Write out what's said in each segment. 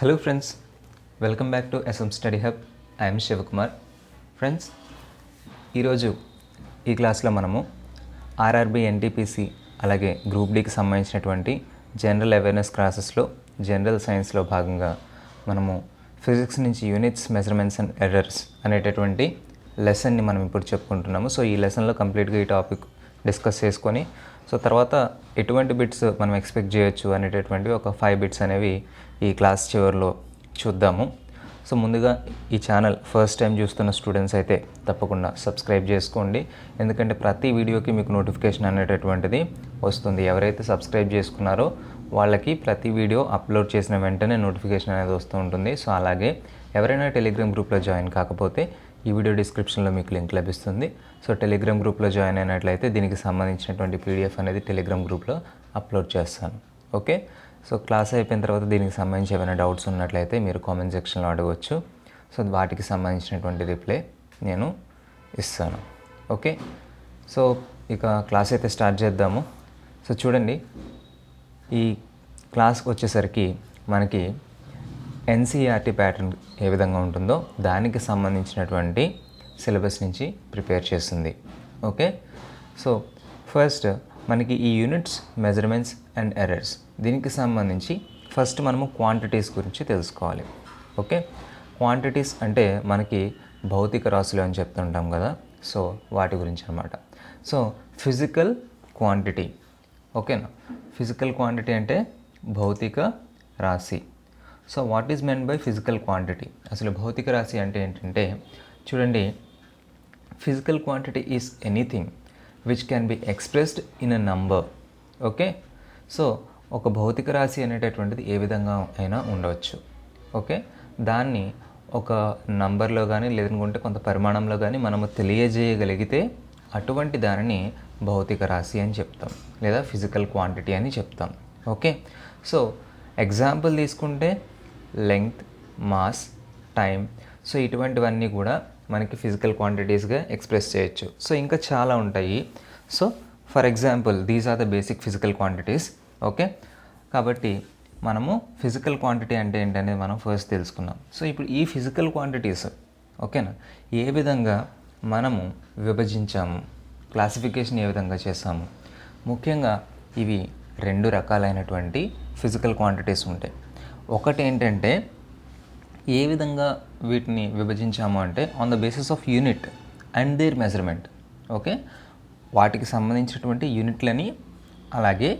Hello friends, welcome back to SM Study Hub. I am Shivakumar. Friends, ఈరోజు ఈ క్లాస్లో మనము ఆర్ఆర్బీ ఎన్టీపీసీ అలాగే గ్రూప్ డీకి సంబంధించినటువంటి జనరల్ అవేర్నెస్ క్లాసెస్లో జనరల్ సైన్స్లో భాగంగా మనము ఫిజిక్స్ నుంచి యూనిట్స్ మెజర్మెంట్స్ అండ్ ఎర్రర్స్ అనేటటువంటి లెసన్ని మనం ఇప్పుడు చెప్పుకుంటున్నాము. సో ఈ లెసన్లో కంప్లీట్గా ఈ టాపిక్ డిస్కస్ చేసుకొని సో తర్వాత ఎటువంటి బిట్స్ మనం ఎక్స్పెక్ట్ చేయొచ్చు అనేటటువంటి ఒక 5 బిట్స్ అనేవి ఈ క్లాస్ చివరిలో చూద్దాము. సో ముందుగా ఈ ఛానల్ ఫస్ట్ టైం చూస్తున్న స్టూడెంట్స్ అయితే తప్పకుండా సబ్స్క్రైబ్ చేసుకోండి, ఎందుకంటే ప్రతి వీడియోకి మీకు నోటిఫికేషన్ అనేటటువంటిది వస్తుంది. ఎవరైతే సబ్స్క్రైబ్ చేసుకున్నారో వాళ్ళకి ప్రతి వీడియో అప్లోడ్ చేసిన వెంటనే నోటిఫికేషన్ అనేది వస్తూ ఉంటుంది. సో అలాగే ఎవరైనా టెలిగ్రామ్ గ్రూప్లో జాయిన్ కాకపోతే ఈ వీడియో డిస్క్రిప్షన్లో మీకు లింక్ లభిస్తుంది. సో టెలిగ్రామ్ గ్రూప్లో జాయిన్ అయినట్లయితే దీనికి సంబంధించినటువంటి పీడిఎఫ్ అనేది టెలిగ్రామ్ గ్రూప్లో అప్లోడ్ చేస్తాను. ఓకే, సో క్లాస్ అయిపోయిన తర్వాత దీనికి సంబంధించి ఏమైనా డౌట్స్ ఉన్నట్లయితే మీరు కామెంట్ సెక్షన్లో అడగవచ్చు. సో వాటికి సంబంధించినటువంటి రిప్లై నేను ఇస్తాను. ఓకే, సో ఇక క్లాస్ అయితే స్టార్ట్ చేద్దాము. సో చూడండి, ఈ క్లాస్కి వచ్చేసరికి మనకి ఎన్సీఈఆర్టీ ప్యాటర్న్ ఏ విధంగా ఉంటుందో దానికి సంబంధించినటువంటి సిలబస్ నుంచి ప్రిపేర్ చేస్తుంది. ఓకే, సో ఫస్ట్ మనకి ఈ యూనిట్స్ మెజర్మెంట్స్ అండ్ ఎర్రర్స్ దీనికి సంబంధించి ఫస్ట్ మనము క్వాంటిటీస్ గురించి తెలుసుకోవాలి. ఓకే, క్వాంటిటీస్ అంటే మనకి భౌతిక రాశులు అని చెప్తుంటాం కదా, సో వాటి గురించి అన్నమాట. సో ఫిజికల్ క్వాంటిటీ, ఓకేనా, ఫిజికల్ క్వాంటిటీ అంటే భౌతిక రాశి. So what is men by physical quantity? అసలు భౌతిక రాశి అంటే ఏంటంటే చూడండి, physical quantity is anything which can be expressed in a number. Okay, so ఒక భౌతిక రాశి అనేటటువంటిది ఏ విధంగా అయినా ఉండవచ్చు. ఓకే, దాన్ని ఒక నంబర్లో కానీ లేదనుకుంటే కొంత పరిమాణంలో కానీ మనము తెలియజేయగలిగితే అటువంటి దానిని భౌతిక రాశి అని చెప్తాం, లేదా ఫిజికల్ క్వాంటిటీ అని చెప్తాం. ఓకే, సో ఎగ్జాంపుల్ తీసుకుంటే లెంగ్త్, మాస్, టైం, సో ఇటువంటివన్నీ కూడా మనకి ఫిజికల్ క్వాంటిటీస్గా ఎక్స్ప్రెస్ చేయొచ్చు. సో ఇంకా చాలా ఉంటాయి. So for example these are the basic physical quantities. Okay, కాబట్టి మనము ఫిజికల్ క్వాంటిటీ అంటే ఏంటనేది మనం ఫస్ట్ తెలుసుకున్నాం. సో ఇప్పుడు ఈ ఫిజికల్ క్వాంటిటీస్ ఓకేనా ఏ విధంగా మనము విభజించాము, క్లాసిఫికేషన్ ఏ విధంగా చేసాము. ముఖ్యంగా ఇవి 2 రకాలైనటువంటి ఫిజికల్ క్వాంటిటీస్ ఉంటాయి. ఒకటి ఏంటంటే ఏ విధంగా వీటిని విభజించాము అంటే on the basis of unit and their measurement. Okay, వాటికి సంబంధించినటువంటి యూనిట్లని అలాగే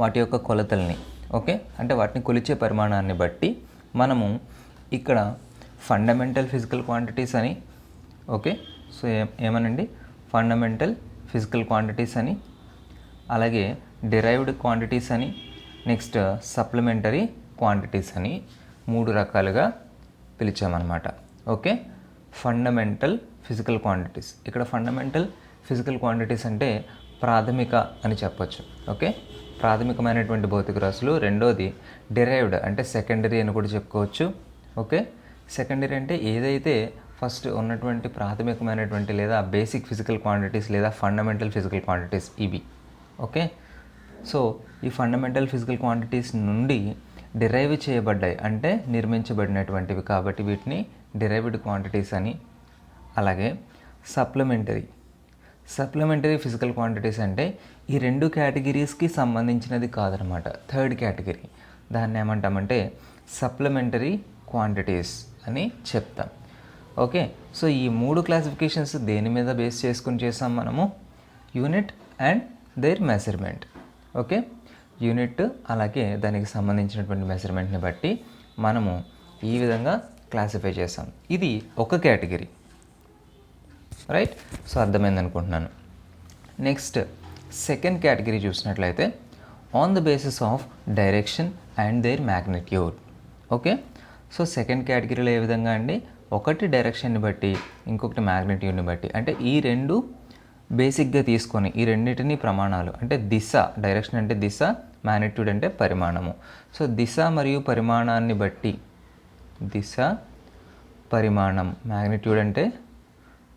వాటి యొక్క కొలతల్ని, ఓకే, అంటే వాటిని కొలిచే పరిమాణాన్ని బట్టి మనము ఇక్కడ ఫండమెంటల్ ఫిజికల్ క్వాంటిటీస్ అని, ఓకే, సో ఏమనండి ఫండమెంటల్ ఫిజికల్ క్వాంటిటీస్ అని, అలాగే డిరైవ్డ్ క్వాంటిటీస్ అని, నెక్స్ట్ సప్లిమెంటరీ క్వాంటిటీస్ అని 3 రకాలుగా పిలిచామన్నమాట. ఓకే, ఫండమెంటల్ ఫిజికల్ క్వాంటిటీస్, ఇక్కడ ఫండమెంటల్ ఫిజికల్ క్వాంటిటీస్ అంటే ప్రాథమిక అని చెప్పొచ్చు. ఓకే, ప్రాథమికమైనటువంటి భౌతిక రాశులు. రెండోది డిరైవ్డ్ అంటే సెకండరీ అని కూడా చెప్పుకోవచ్చు. ఓకే, సెకండరీ అంటే ఏదైతే ఫస్ట్ ఉన్నటువంటి ప్రాథమికమైనటువంటి లేదా బేసిక్ ఫిజికల్ క్వాంటిటీస్ లేదా ఫండమెంటల్ ఫిజికల్ క్వాంటిటీస్ ఇవి. ఓకే, సో ఈ ఫండమెంటల్ ఫిజికల్ క్వాంటిటీస్ నుండి డిరైవ్ చేయబడ్డాయి అంటే నిర్మించబడినటువంటివి కాబట్టి వీటిని డిరైవ్డ్ క్వాంటిటీస్ అని. అలాగే సప్లిమెంటరీ ఫిజికల్ క్వాంటిటీస్ అంటే ఈ 2 కేటగిరీస్కి సంబంధించినది కాదనమాట, థర్డ్ కేటగిరీ. దాన్ని ఏమంటామంటే సప్లిమెంటరీ క్వాంటిటీస్ అని చెప్తాం. ఓకే, సో ఈ 3 క్లాసిఫికేషన్స్ దేని మీద బేస్ చేసుకుని చేసాం మనము? Unit and their measurement. Okay, unit అలాగే దానికి సంబంధించినటువంటి మెజర్మెంట్ని బట్టి మనము ఈ విధంగా క్లాసిఫై చేసాం. ఇది ఒక కేటగిరీ, రైట్? సో అర్థమైంది అనుకుంటున్నాను. నెక్స్ట్ సెకండ్ కేటగిరీ చూసినట్లయితే on the basis of direction and their magnitude. Okay, so second కేటగిరీలో ఏ విధంగా అండి, ఒకటి డైరెక్షన్ని బట్టి ఇంకొకటి మ్యాగ్నిట్యూడ్ని బట్టి, అంటే ఈ 2 బేసిక్గా తీసుకొని ఈ రెండింటిని ప్రమాణాలు అంటే దిశ, డైరెక్షన్ అంటే దిశ, మ్యాగ్నిట్యూడ్ అంటే పరిమాణము. సో దిశ మరియు పరిమాణాన్ని బట్టి, దిశ పరిమాణం, మ్యాగ్నిట్యూడ్ అంటే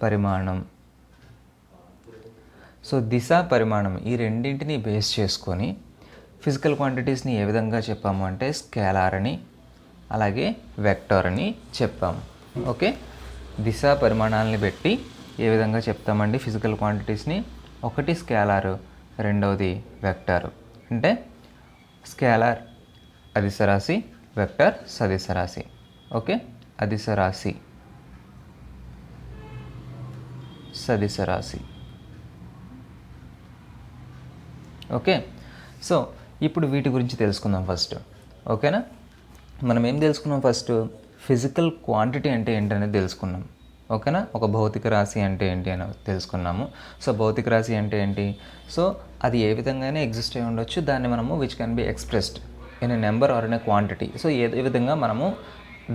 పరిమాణం. సో దిశ పరిమాణం ఈ రెండింటిని బేస్ చేసుకొని ఫిజికల్ క్వాంటిటీస్ని ఏ విధంగా చెప్పాము అంటే స్కేలార్ అని, అలాగే వెక్టార్ అని చెప్పాము. ఓకే, దిశ పరిమాణాలని పెట్టి ఏ విధంగా చెప్తామండి ఫిజికల్ క్వాంటిటీస్ని? ఒకటి స్కేలార్, రెండవది వెక్టార్. అంటే స్కేలార్ అదిశ రాశి, వెక్టార్ సదిశ రాశి. ఓకే, అదిశ రాశి, సదిశ రాశి. ఓకే, సో ఇప్పుడు వీటి గురించి తెలుసుకుందాం ఫస్ట్. ఓకేనా, మనం ఏం తెలుసుకున్నాం? ఫస్ట్ ఫిజికల్ క్వాంటిటీ అంటే ఏంటనేది తెలుసుకున్నాం. ఓకేనా, ఒక భౌతిక రాశి అంటే ఏంటి అని తెలుసుకున్నాము. సో భౌతిక రాశి అంటే ఏంటి? సో అది ఏ విధంగానే ఎగ్జిస్ట్ అయి ఉండొచ్చు. దాన్ని మనము which can be expressed in a number or in a quantity. So ఏ విధంగా మనము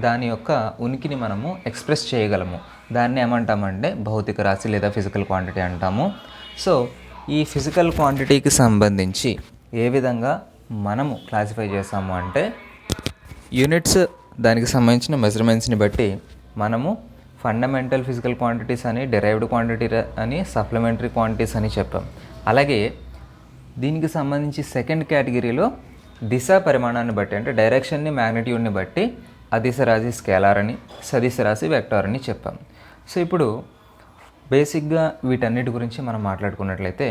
దాని యొక్క ఉనికిని మనము ఎక్స్ప్రెస్ చేయగలము, దాన్ని ఏమంటామంటే భౌతిక రాశి లేదా ఫిజికల్ క్వాంటిటీ అంటాము. సో ఈ ఫిజికల్ క్వాంటిటీకి సంబంధించి ఏ విధంగా మనము క్లాసిఫై చేసాము అంటే యూనిట్స్, దానికి సంబంధించిన మెజర్మెంట్స్ని బట్టి మనము ఫండమెంటల్ ఫిజికల్ క్వాంటిటీస్ అని, డెరైవ్డ్ క్వాంటిటీ అని, సప్లిమెంటరీ క్వాంటిటీస్ అని చెప్పాం. అలాగే దీనికి సంబంధించి సెకండ్ కేటగిరీలో దిశ పరిమాణాన్ని బట్టి, అంటే డైరెక్షన్ని, మ్యాగ్నిట్యూడ్ని బట్టి అదిశ రాశి స్కేలార్ అని, సదిశ రాశి వెక్టార్ అని చెప్పాం. సో ఇప్పుడు బేసిక్గా వీటన్నిటి గురించి మనం మాట్లాడుకున్నట్లయితే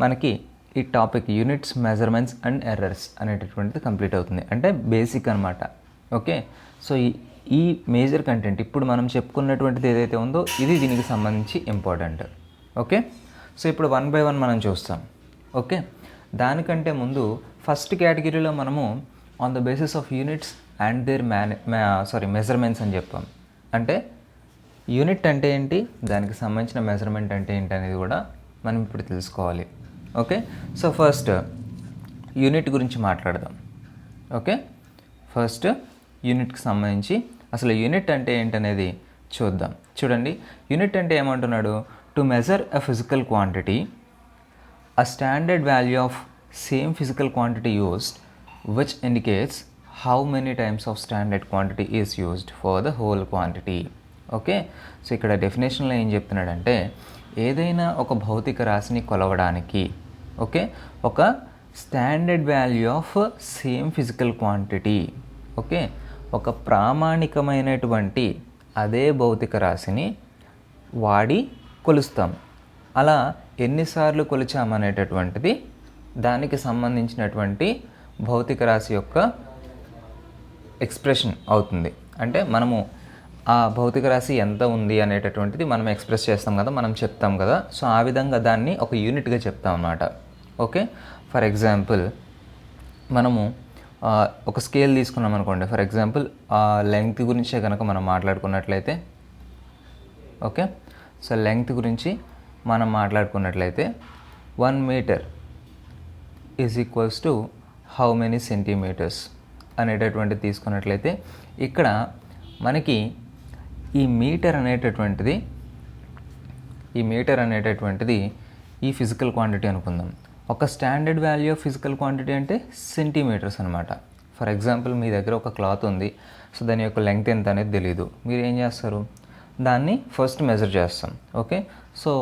మనకి ఈ topic units, measurements and errors అనేటటువంటిది కంప్లీట్ అవుతుంది. అంటే బేసిక్ అనమాట. ఓకే, సో ఈ మేజర్ కంటెంట్ ఇప్పుడు మనం చెప్పుకున్నటువంటిది ఏదైతే ఉందో ఇది దీనికి సంబంధించి ఇంపార్టెంట్. ఓకే, సో ఇప్పుడు 1 by 1 మనం చూస్తాం. ఓకే, దానికంటే ముందు ఫస్ట్ కేటగిరీలో మనము on the basis of units and their measurements అని చెప్పాం. అంటే యూనిట్ అంటే ఏంటి, దానికి సంబంధించిన మెజర్మెంట్ అంటే ఏంటి అనేది కూడా మనం ఇప్పుడు తెలుసుకోవాలి. ఓకే, సో ఫస్ట్ యూనిట్ గురించి మాట్లాడదాం. ఓకే, ఫస్ట్ యూనిట్కి సంబంధించి అసలు యూనిట్ అంటే ఏంటనేది చూద్దాం. చూడండి, యూనిట్ అంటే ఏమంటున్నాడు? To measure a physical quantity, a standard value of same physical quantity used, which indicates how many times of standard quantity is used for the whole quantity. Okay, so ఇక్కడ డెఫినేషన్లో ఏం చెప్తున్నాడంటే ఏదైనా ఒక భౌతిక రాశిని కొలవడానికి ఓకే ఒక standard value of same physical quantity, okay ఒక ప్రామాణికమైనటువంటి అదే భౌతిక రాశిని వాడి కొలుస్తాం. అలా ఎన్నిసార్లు కొలిచామనేటటువంటిది దానికి సంబంధించినటువంటి భౌతిక రాశి యొక్క ఎక్స్ప్రెషన్ అవుతుంది. అంటే మనము ఆ భౌతిక రాశి ఎంత ఉంది అనేటటువంటిది మనం ఎక్స్ప్రెస్ చేస్తాం కదా, మనం చెప్తాం కదా. సో ఆ విధంగా దాన్ని ఒక యూనిట్గా చెప్తాం అన్నమాట. ఓకే, ఫర్ ఎగ్జాంపుల్ మనము ఒక స్కేల్ తీసుకున్నాం అనుకోండి. ఫర్ ఎగ్జాంపుల్ లెంగ్త్ గురించే కనుక మనం మాట్లాడుకున్నట్లయితే ఓకే, సో లెంగ్త్ గురించి మనం మాట్లాడుకున్నట్లయితే 1 metre is equals to how many centimetres అనేటటువంటిది తీసుకున్నట్లయితే ఇక్కడ మనకి ఈ మీటర్ అనేటటువంటిది ఈ ఫిజికల్ క్వాంటిటీ అనుకుందాం. ఒక standard value of physical quantity అంటే సెంటీమీటర్స్ అనమాట. ఫర్ ఎగ్జాంపుల్ మీ దగ్గర ఒక క్లాత్ ఉంది, సో దాని యొక్క లెంగ్త్ ఎంత అనేది తెలియదు. మీరు ఏం చేస్తారు, దాన్ని ఫస్ట్ మెజర్ చేస్తాం. ఓకే, సో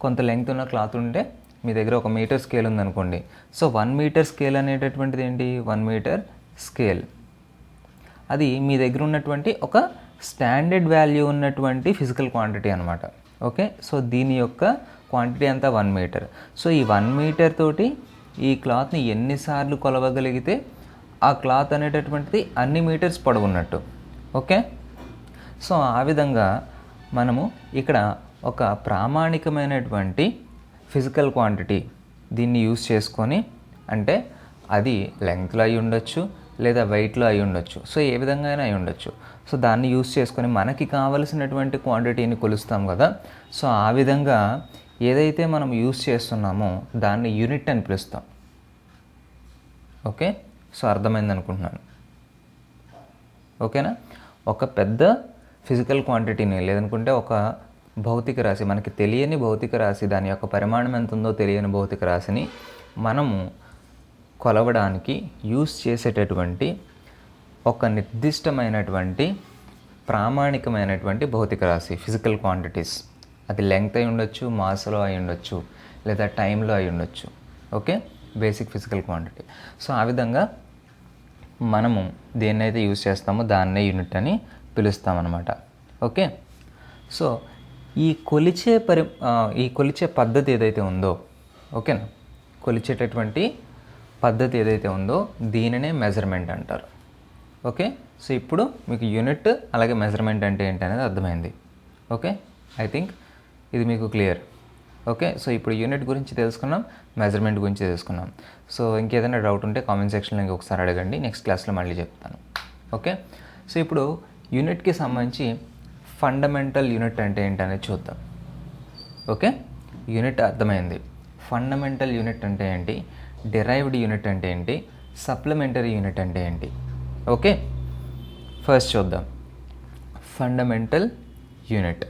కొంత లెంగ్త్ ఉన్న క్లాత్ ఉంటే మీ దగ్గర 1 మీటర్ స్కేల్ ఉందనుకోండి. సో 1 మీటర్ స్కేల్ అనేటటువంటిది ఏంటి, 1 మీటర్ స్కేల్ అది మీ దగ్గర ఉన్నటువంటి ఒక స్టాండర్డ్ వాల్యూ ఉన్నటువంటి ఫిజికల్ క్వాంటిటీ అనమాట. ఓకే, సో దీని యొక్క క్వాంటిటీ అంతా 1 మీటర్. సో ఈ 1 మీటర్ తోటి ఈ క్లాత్ని ఎన్నిసార్లు కొలవగలిగితే ఆ క్లాత్ అనేటటువంటిది అన్ని మీటర్స్ పొడవున్నట్టు. ఓకే, సో ఆ విధంగా మనము ఇక్కడ ఒక ప్రామాణికమైనటువంటి ఫిజికల్ క్వాంటిటీ దీన్ని యూజ్ చేసుకొని, అంటే అది లెంగ్త్లో అయి ఉండొచ్చు లేదా వెయిట్లో అయి ఉండొచ్చు, సో ఏ విధంగా అయినా అయి ఉండొచ్చు. సో దాన్ని యూజ్ చేసుకొని మనకి కావలసినటువంటి క్వాంటిటీని కొలుస్తాం కదా. సో ఆ విధంగా ఏదైతే మనం యూజ్ చేస్తున్నామో దాన్ని యూనిట్ అని పిలుస్తాం. ఓకే, సో అర్థమైంది అనుకుంటున్నాను. ఓకేనా, ఒక పెద్ద ఫిజికల్ క్వాంటిటీని లేదనుకుంటే ఒక భౌతిక రాశి, మనకి తెలియని భౌతిక రాశి, దాని యొక్క పరిమాణం ఎంత ఉందో తెలియని భౌతిక రాశిని మనము కొలవడానికి యూజ్ చేసేటటువంటి ఒక నిర్దిష్టమైనటువంటి ప్రామాణికమైనటువంటి భౌతిక రాశి ఫిజికల్ క్వాంటిటీస్. అది లెంగ్త్ అయి ఉండొచ్చు, మాస్లో అయి ఉండొచ్చు, లేదా టైంలో అయి ఉండొచ్చు. Okay, basic physical quantity. So ఆ విధంగా మనము దేన్నైతే యూజ్ చేస్తామో దాన్నే యూనిట్ అని పిలుస్తామన్నమాట. ఓకే, సో ఈ కొలిచే పద్ధతి ఏదైతే ఉందో, ఓకేనా, కొలిచేటటువంటి పద్ధతి ఏదైతే ఉందో దీనినే మెజర్మెంట్ అంటారు. ఓకే, సో ఇప్పుడు మీకు యూనిట్ అలాగే మెజర్మెంట్ అంటే ఏంటి అనేది అర్థమైంది. ఓకే, ఐ థింక్ ఇది మీకు క్లియర్. ఓకే, సో ఇప్పుడు యూనిట్ గురించి తెలుసుకున్నాం, మెజర్మెంట్ గురించి తెలుసుకున్నాం. సో ఇంకేదైనా డౌట్ ఉంటే కామెంట్ సెక్షన్లో ఇంకొకసారి అడగండి, నెక్స్ట్ క్లాస్లో మళ్ళీ చెప్తాను. ఓకే, సో ఇప్పుడు యూనిట్కి సంబంధించి ఫండమెంటల్ యూనిట్ అంటే ఏంటనేది చూద్దాం. ఓకే, యూనిట్ అర్థమైంది. ఫండమెంటల్ యూనిట్ అంటే ఏంటి, డిరైవ్డ్ యూనిట్ అంటే ఏంటి, సప్లిమెంటరీ యూనిట్ అంటే ఏంటి. ఓకే, ఫస్ట్ చూద్దాం ఫండమెంటల్ యూనిట్.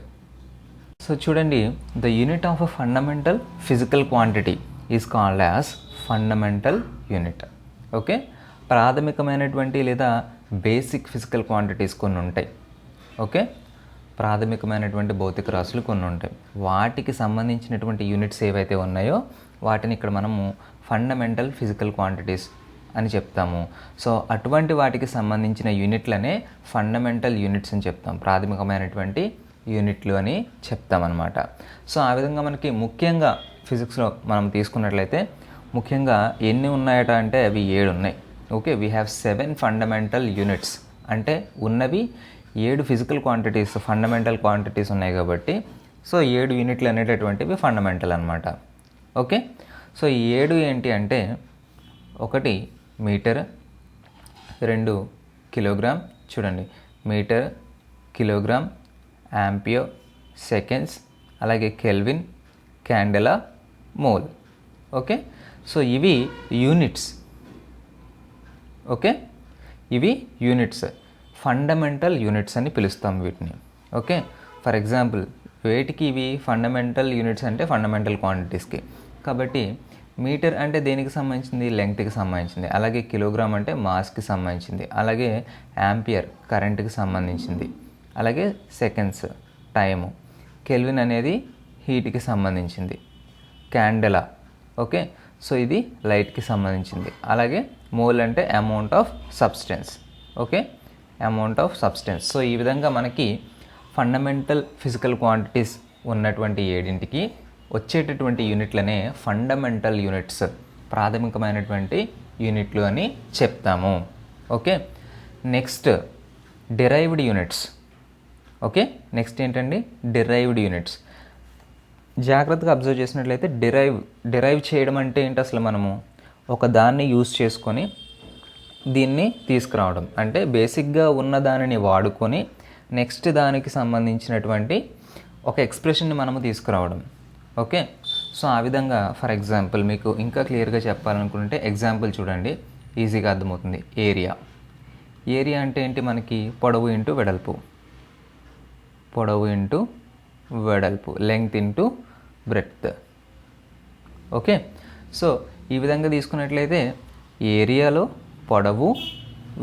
సో చూడండి, the unit of a fundamental physical quantity is called as fundamental unit. Okay, ప్రాథమికమైనటువంటి లేదా బేసిక్ ఫిజికల్ క్వాంటిటీస్ కొన్ని ఉంటాయి. ఓకే, ప్రాథమికమైనటువంటి భౌతిక రాశులు కొన్ని ఉంటాయి. వాటికి సంబంధించినటువంటి యూనిట్స్ ఏవైతే ఉన్నాయో వాటిని ఇక్కడ మనము ఫండమెంటల్ ఫిజికల్ క్వాంటిటీస్ అని చెప్తాము. సో అటువంటి వాటికి సంబంధించిన యూనిట్లనే ఫండమెంటల్ యూనిట్స్ అని చెప్తాం, ప్రాథమికమైనటువంటి యూనిట్లు అని చెప్తామన్నమాట. సో ఆ విధంగా మనకి ముఖ్యంగా ఫిజిక్స్లో మనం తీసుకున్నట్లయితే ముఖ్యంగా ఎన్ని ఉన్నాయట అంటే అవి 7 ఉన్నాయి. Okay, we have 7 fundamental units. అంటే ఉన్నవి 7 ఫిజికల్ క్వాంటిటీస్, ఫండమెంటల్ క్వాంటిటీస్ ఉన్నాయి కాబట్టి సో 7 యూనిట్లు అనేటటువంటివి ఫండమెంటల్ అనమాట. ఓకే, సో ఈ 7 ఏంటి అంటే 1 మీటర్, 2 కిలోగ్రామ్, చూడండి మీటర్, కిలోగ్రామ్, యాంపియర్, సెకండ్స్, అలాగే kelvin, candela, mole. Okay, so ఇవి యూనిట్స్. ఓకే, ఇవి యూనిట్స్, ఫండమెంటల్ యూనిట్స్ అని పిలుస్తాం వీటిని. ఓకే, ఫర్ ఎగ్జాంపుల్ వేటికి ఇవి ఫండమెంటల్ యూనిట్స్ అంటే ఫండమెంటల్ క్వాంటిటీస్కి. కాబట్టి మీటర్ అంటే దేనికి సంబంధించింది, లెంగ్త్కి సంబంధించింది. అలాగే కిలోగ్రామ్ అంటే మాస్కి సంబంధించింది. అలాగే యాంపియర్ కరెంట్కి సంబంధించింది. అలాగే సెకండ్స్ టైము, కెల్విన్ అనేది హీట్కి సంబంధించింది, క్యాండెలా, ఓకే, సో ఇది లైట్కి సంబంధించింది. అలాగే మోల్ అంటే amount of substance. Okay, amount of substance. So ఈ విధంగా మనకి ఫండమెంటల్ ఫిజికల్ క్వాంటిటీస్ ఉన్నటువంటి 7ంటికి వచ్చేటటువంటి యూనిట్లనే ఫండమెంటల్ యూనిట్స్, ప్రాథమికమైనటువంటి యూనిట్లు అని చెప్తాము. Okay, next derived units. Okay, next ఏంటండి, డిరైవ్డ్ యూనిట్స్. జాగ్రత్తగా అబ్జర్వ్ చేసినట్లయితే డిరైవ్ చేయడం అంటే ఏంటి, అసలు మనము ఒక దాన్ని యూజ్ చేసుకొని దీన్ని తీసుకురావడం. అంటే బేసిక్గా ఉన్న దానిని వాడుకొని నెక్స్ట్ దానికి సంబంధించినటువంటి ఒక ఎక్స్ప్రెషన్ని మనము తీసుకురావడం. ఓకే, సో ఆ విధంగా ఫర్ ఎగ్జాంపుల్ మీకు ఇంకా క్లియర్గా చెప్పాలనుకుంటే ఎగ్జాంపుల్ చూడండి, ఈజీగా అర్థమవుతుంది. ఏరియా అంటే ఏంటి, మనకి పొడవు ఇంటూ వెడల్పు, పొడవు ఇంటూ వెడల్పు, length into breadth. Okay, so ఈ విధంగా తీసుకున్నట్లయితే ఏరియాలో పొడవు,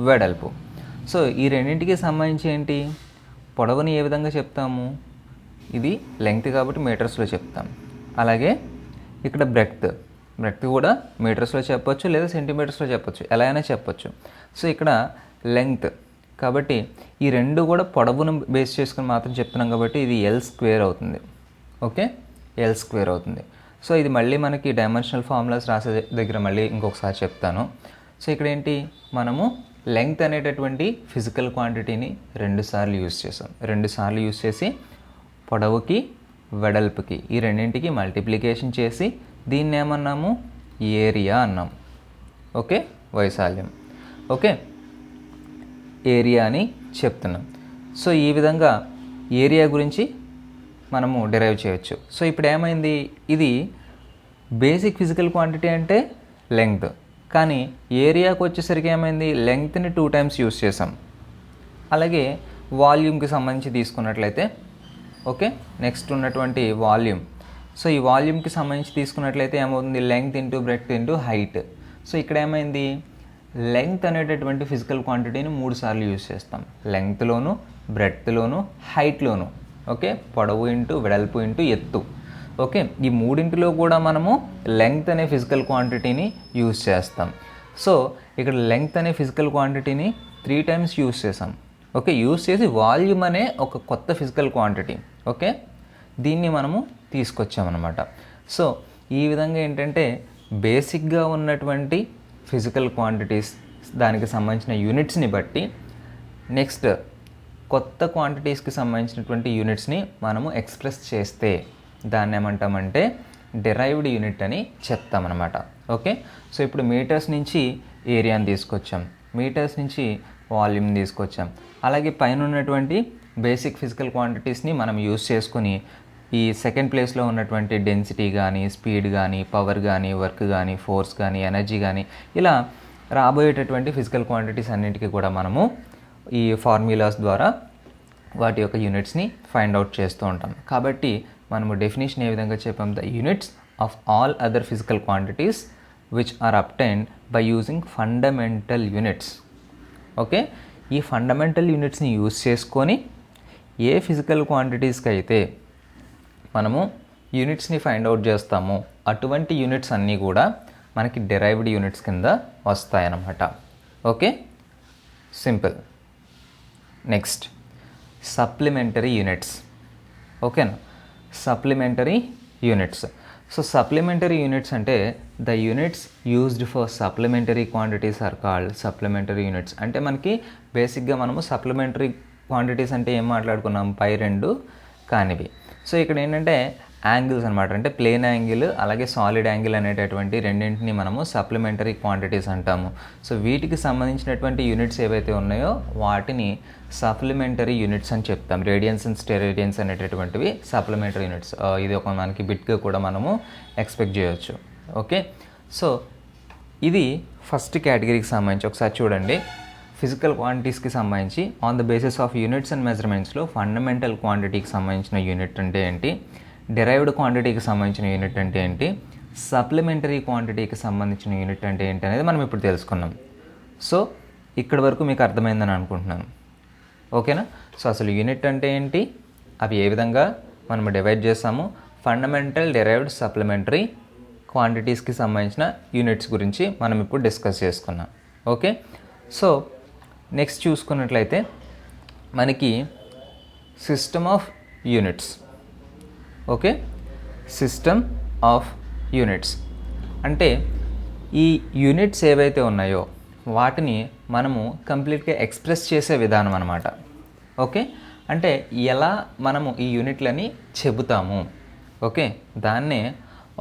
వెడల్పు. సో ఈ రెండింటికి సంబంధించి ఏంటి, పొడవుని ఏ విధంగా చెప్తాము, ఇది లెంగ్త్ కాబట్టి మీటర్స్లో చెప్తాం. అలాగే ఇక్కడ బ్రెడ్త్ కూడా మీటర్స్లో చెప్పొచ్చు లేదా సెంటీమీటర్స్లో చెప్పొచ్చు, ఎలా అయినా చెప్పొచ్చు. సో ఇక్కడ లెంగ్త్ కాబట్టి ఈ రెండు కూడా పొడవును బేస్ చేసుకుని మాత్రం చెప్తున్నాం కాబట్టి ఇది L² అవుతుంది. ఓకే, L² అవుతుంది. సో ఇది మళ్ళీ మనకి డైమెన్షనల్ ఫార్ములాస్ రాసే దగ్గర మళ్ళీ ఇంకొకసారి చెప్తాను. సో ఇక్కడ ఏంటి, మనము లెంగ్త్ అనేటటువంటి ఫిజికల్ క్వాంటిటీని 2 సార్లు యూజ్ చేసాం. 2 సార్లు యూజ్ చేసి పొడవుకి వెడల్పుకి ఈ రెండింటికి మల్టిప్లికేషన్ చేసి దీన్ని ఏమన్నాము, ఏరియా అన్నాం. ఓకే, వైశాల్యం. ఓకే, ఏరియా అని చెప్తున్నాం. సో ఈ విధంగా ఏరియా గురించి మనము డిరైవ్ చేయొచ్చు. సో ఇప్పుడు ఏమైంది, ఇది బేసిక్ ఫిజికల్ క్వాంటిటీ అంటే లెంగ్త్, కానీ ఏరియాకి వచ్చేసరికి ఏమైంది, లెంగ్త్ని 2 టైమ్స్ యూస్ చేసాం. అలాగే వాల్యూమ్కి సంబంధించి తీసుకున్నట్లయితే ఓకే, నెక్స్ట్ ఉన్నటువంటి వాల్యూమ్. సో ఈ వాల్యూమ్కి సంబంధించి తీసుకున్నట్లయితే ఏమవుతుంది, length into breadth into height. So ఇక్కడ ఏమైంది, లెంగ్త్ అనేటటువంటి ఫిజికల్ క్వాంటిటీని 3 సార్లు యూజ్ చేస్తాం, లెంగ్త్లోను, బ్రెడ్త్లోను, హైట్లోను. ఓకే, పొడవు ఇంటూ వెడల్పు ఇంటూ ఎత్తు. ఓకే, ఈ మూడింటిలో కూడా మనము లెంగ్త్ అనే ఫిజికల్ క్వాంటిటీని యూజ్ చేస్తాం. సో ఇక్కడ లెంగ్త్ అనే ఫిజికల్ క్వాంటిటీని 3 టైమ్స్ యూస్ చేసాం. ఓకే, యూస్ చేసి వాల్యూమ్ అనే ఒక కొత్త ఫిజికల్ క్వాంటిటీ, ఓకే, దీన్ని మనము తీసుకొచ్చామన్నమాట. సో ఈ విధంగా ఏంటంటే బేసిక్గా ఉన్నటువంటి ఫిజికల్ క్వాంటిటీస్, దానికి సంబంధించిన యూనిట్స్ని బట్టి నెక్స్ట్ కొత్త క్వాంటిటీస్కి సంబంధించినటువంటి యూనిట్స్ని మనము ఎక్స్ప్రెస్ చేస్తే దాన్ని ఏమంటామంటే డిరైవ్డ్ యూనిట్ అని చెప్తామన్నమాట. ఓకే, సో ఇప్పుడు మీటర్స్ నుంచి ఏరియాని తీసుకొచ్చాం, మీటర్స్ నుంచి వాల్యూమ్ తీసుకొచ్చాం, అలాగే పైన ఉన్నటువంటి బేసిక్ ఫిజికల్ క్వాంటిటీస్ని మనం యూస్ చేసుకుని ఈ సెకండ్ ప్లేస్లో ఉన్నటువంటి డెన్సిటీ కానీ, స్పీడ్ కానీ, పవర్ కానీ, వర్క్ కానీ, ఫోర్స్ కానీ, ఎనర్జీ కానీ, ఇలా రాబోయేటటువంటి ఫిజికల్ క్వాంటిటీస్ అన్నింటికి కూడా మనము ఈ ఫార్ములాస్ ద్వారా వాటి యొక్క యూనిట్స్ని ఫైండ్ అవుట్ చేస్తూ ఉంటాం. కాబట్టి మనము డెఫినేషన్ ఏ విధంగా చెప్పాం, the units of all other physical quantities which are obtained by using fundamental units. Okay, ఈ ఫండమెంటల్ యూనిట్స్ని యూజ్ చేసుకొని ఏ ఫిజికల్ క్వాంటిటీస్కి అయితే మనము యూనిట్స్ని ఫైండ్ అవుట్ చేస్తామో అటువంటి యూనిట్స్ అన్నీ కూడా మనకి డిరైవ్డ్ యూనిట్స్ కింద వస్తాయన్నమాట. Okay, simple. Next supplementary units. ఓకేనా, supplementary units. So supplementary units అంటే the units used for supplementary quantities are called supplementary units. అంటే మనకి బేసిక్గా మనము సప్లిమెంటరీ క్వాంటిటీస్ అంటే ఏం మాట్లాడుకున్నాం, పై రెండు కానివి. సో ఇక్కడ ఏంటంటే యాంగిల్స్ అనమాట, అంటే ప్లేన్ యాంగిల్ అలాగే సాలిడ్ యాంగిల్ అనేటటువంటి రెండింటిని మనము సప్లిమెంటరీ క్వాంటిటీస్ అంటాము. సో వీటికి సంబంధించినటువంటి యూనిట్స్ ఏవైతే ఉన్నాయో వాటిని సప్లిమెంటరీ యూనిట్స్ అని చెప్తాం. రేడియన్స్ అండ్ స్టెరేడియన్స్ అనేటటువంటివి సప్లిమెంటరీ యూనిట్స్. ఇది ఒక మనకి బిట్గా కూడా మనము ఎక్స్పెక్ట్ చేయొచ్చు. ఓకే, సో ఇది ఫస్ట్ కేటగిరీకి సంబంధించి. ఒకసారి చూడండి, ఫిజికల్ క్వాంటిటీస్కి సంబంధించి on the basis of units and మెజర్మెంట్స్లో ఫండమెంటల్ క్వాంటిటీకి సంబంధించిన యూనిట్ అంటే ఏంటి, డిరైవ్డ్ క్వాంటిటీకి సంబంధించిన యూనిట్ అంటే ఏంటి, సప్లిమెంటరీ క్వాంటిటీకి సంబంధించిన యూనిట్ అంటే ఏంటి అనేది మనం ఇప్పుడు తెలుసుకున్నాం. సో ఇక్కడి వరకు మీకు అర్థమైందని అనుకుంటున్నాను. ఓకేనా, సో అసలు యూనిట్ అంటే ఏంటి, అవి ఏ విధంగా మనం డివైడ్ చేస్తాము, ఫండమెంటల్, డిరైవ్డ్, సప్లిమెంటరీ క్వాంటిటీస్కి సంబంధించిన యూనిట్స్ గురించి మనం ఇప్పుడు డిస్కస్ చేసుకున్నాం. ఓకే, సో నెక్స్ట్ చూసుకున్నట్లయితే మనకి system of units. Okay, system of units అంటే ఈ యూనిట్స్ ఏవైతే ఉన్నాయో వాటిని మనము కంప్లీట్గా ఎక్స్ప్రెస్ చేసే విధానం అన్నమాట. ఓకే, అంటే ఎలా మనము ఈ యూనిట్లని చెబుతాము, ఓకే, దాన్నే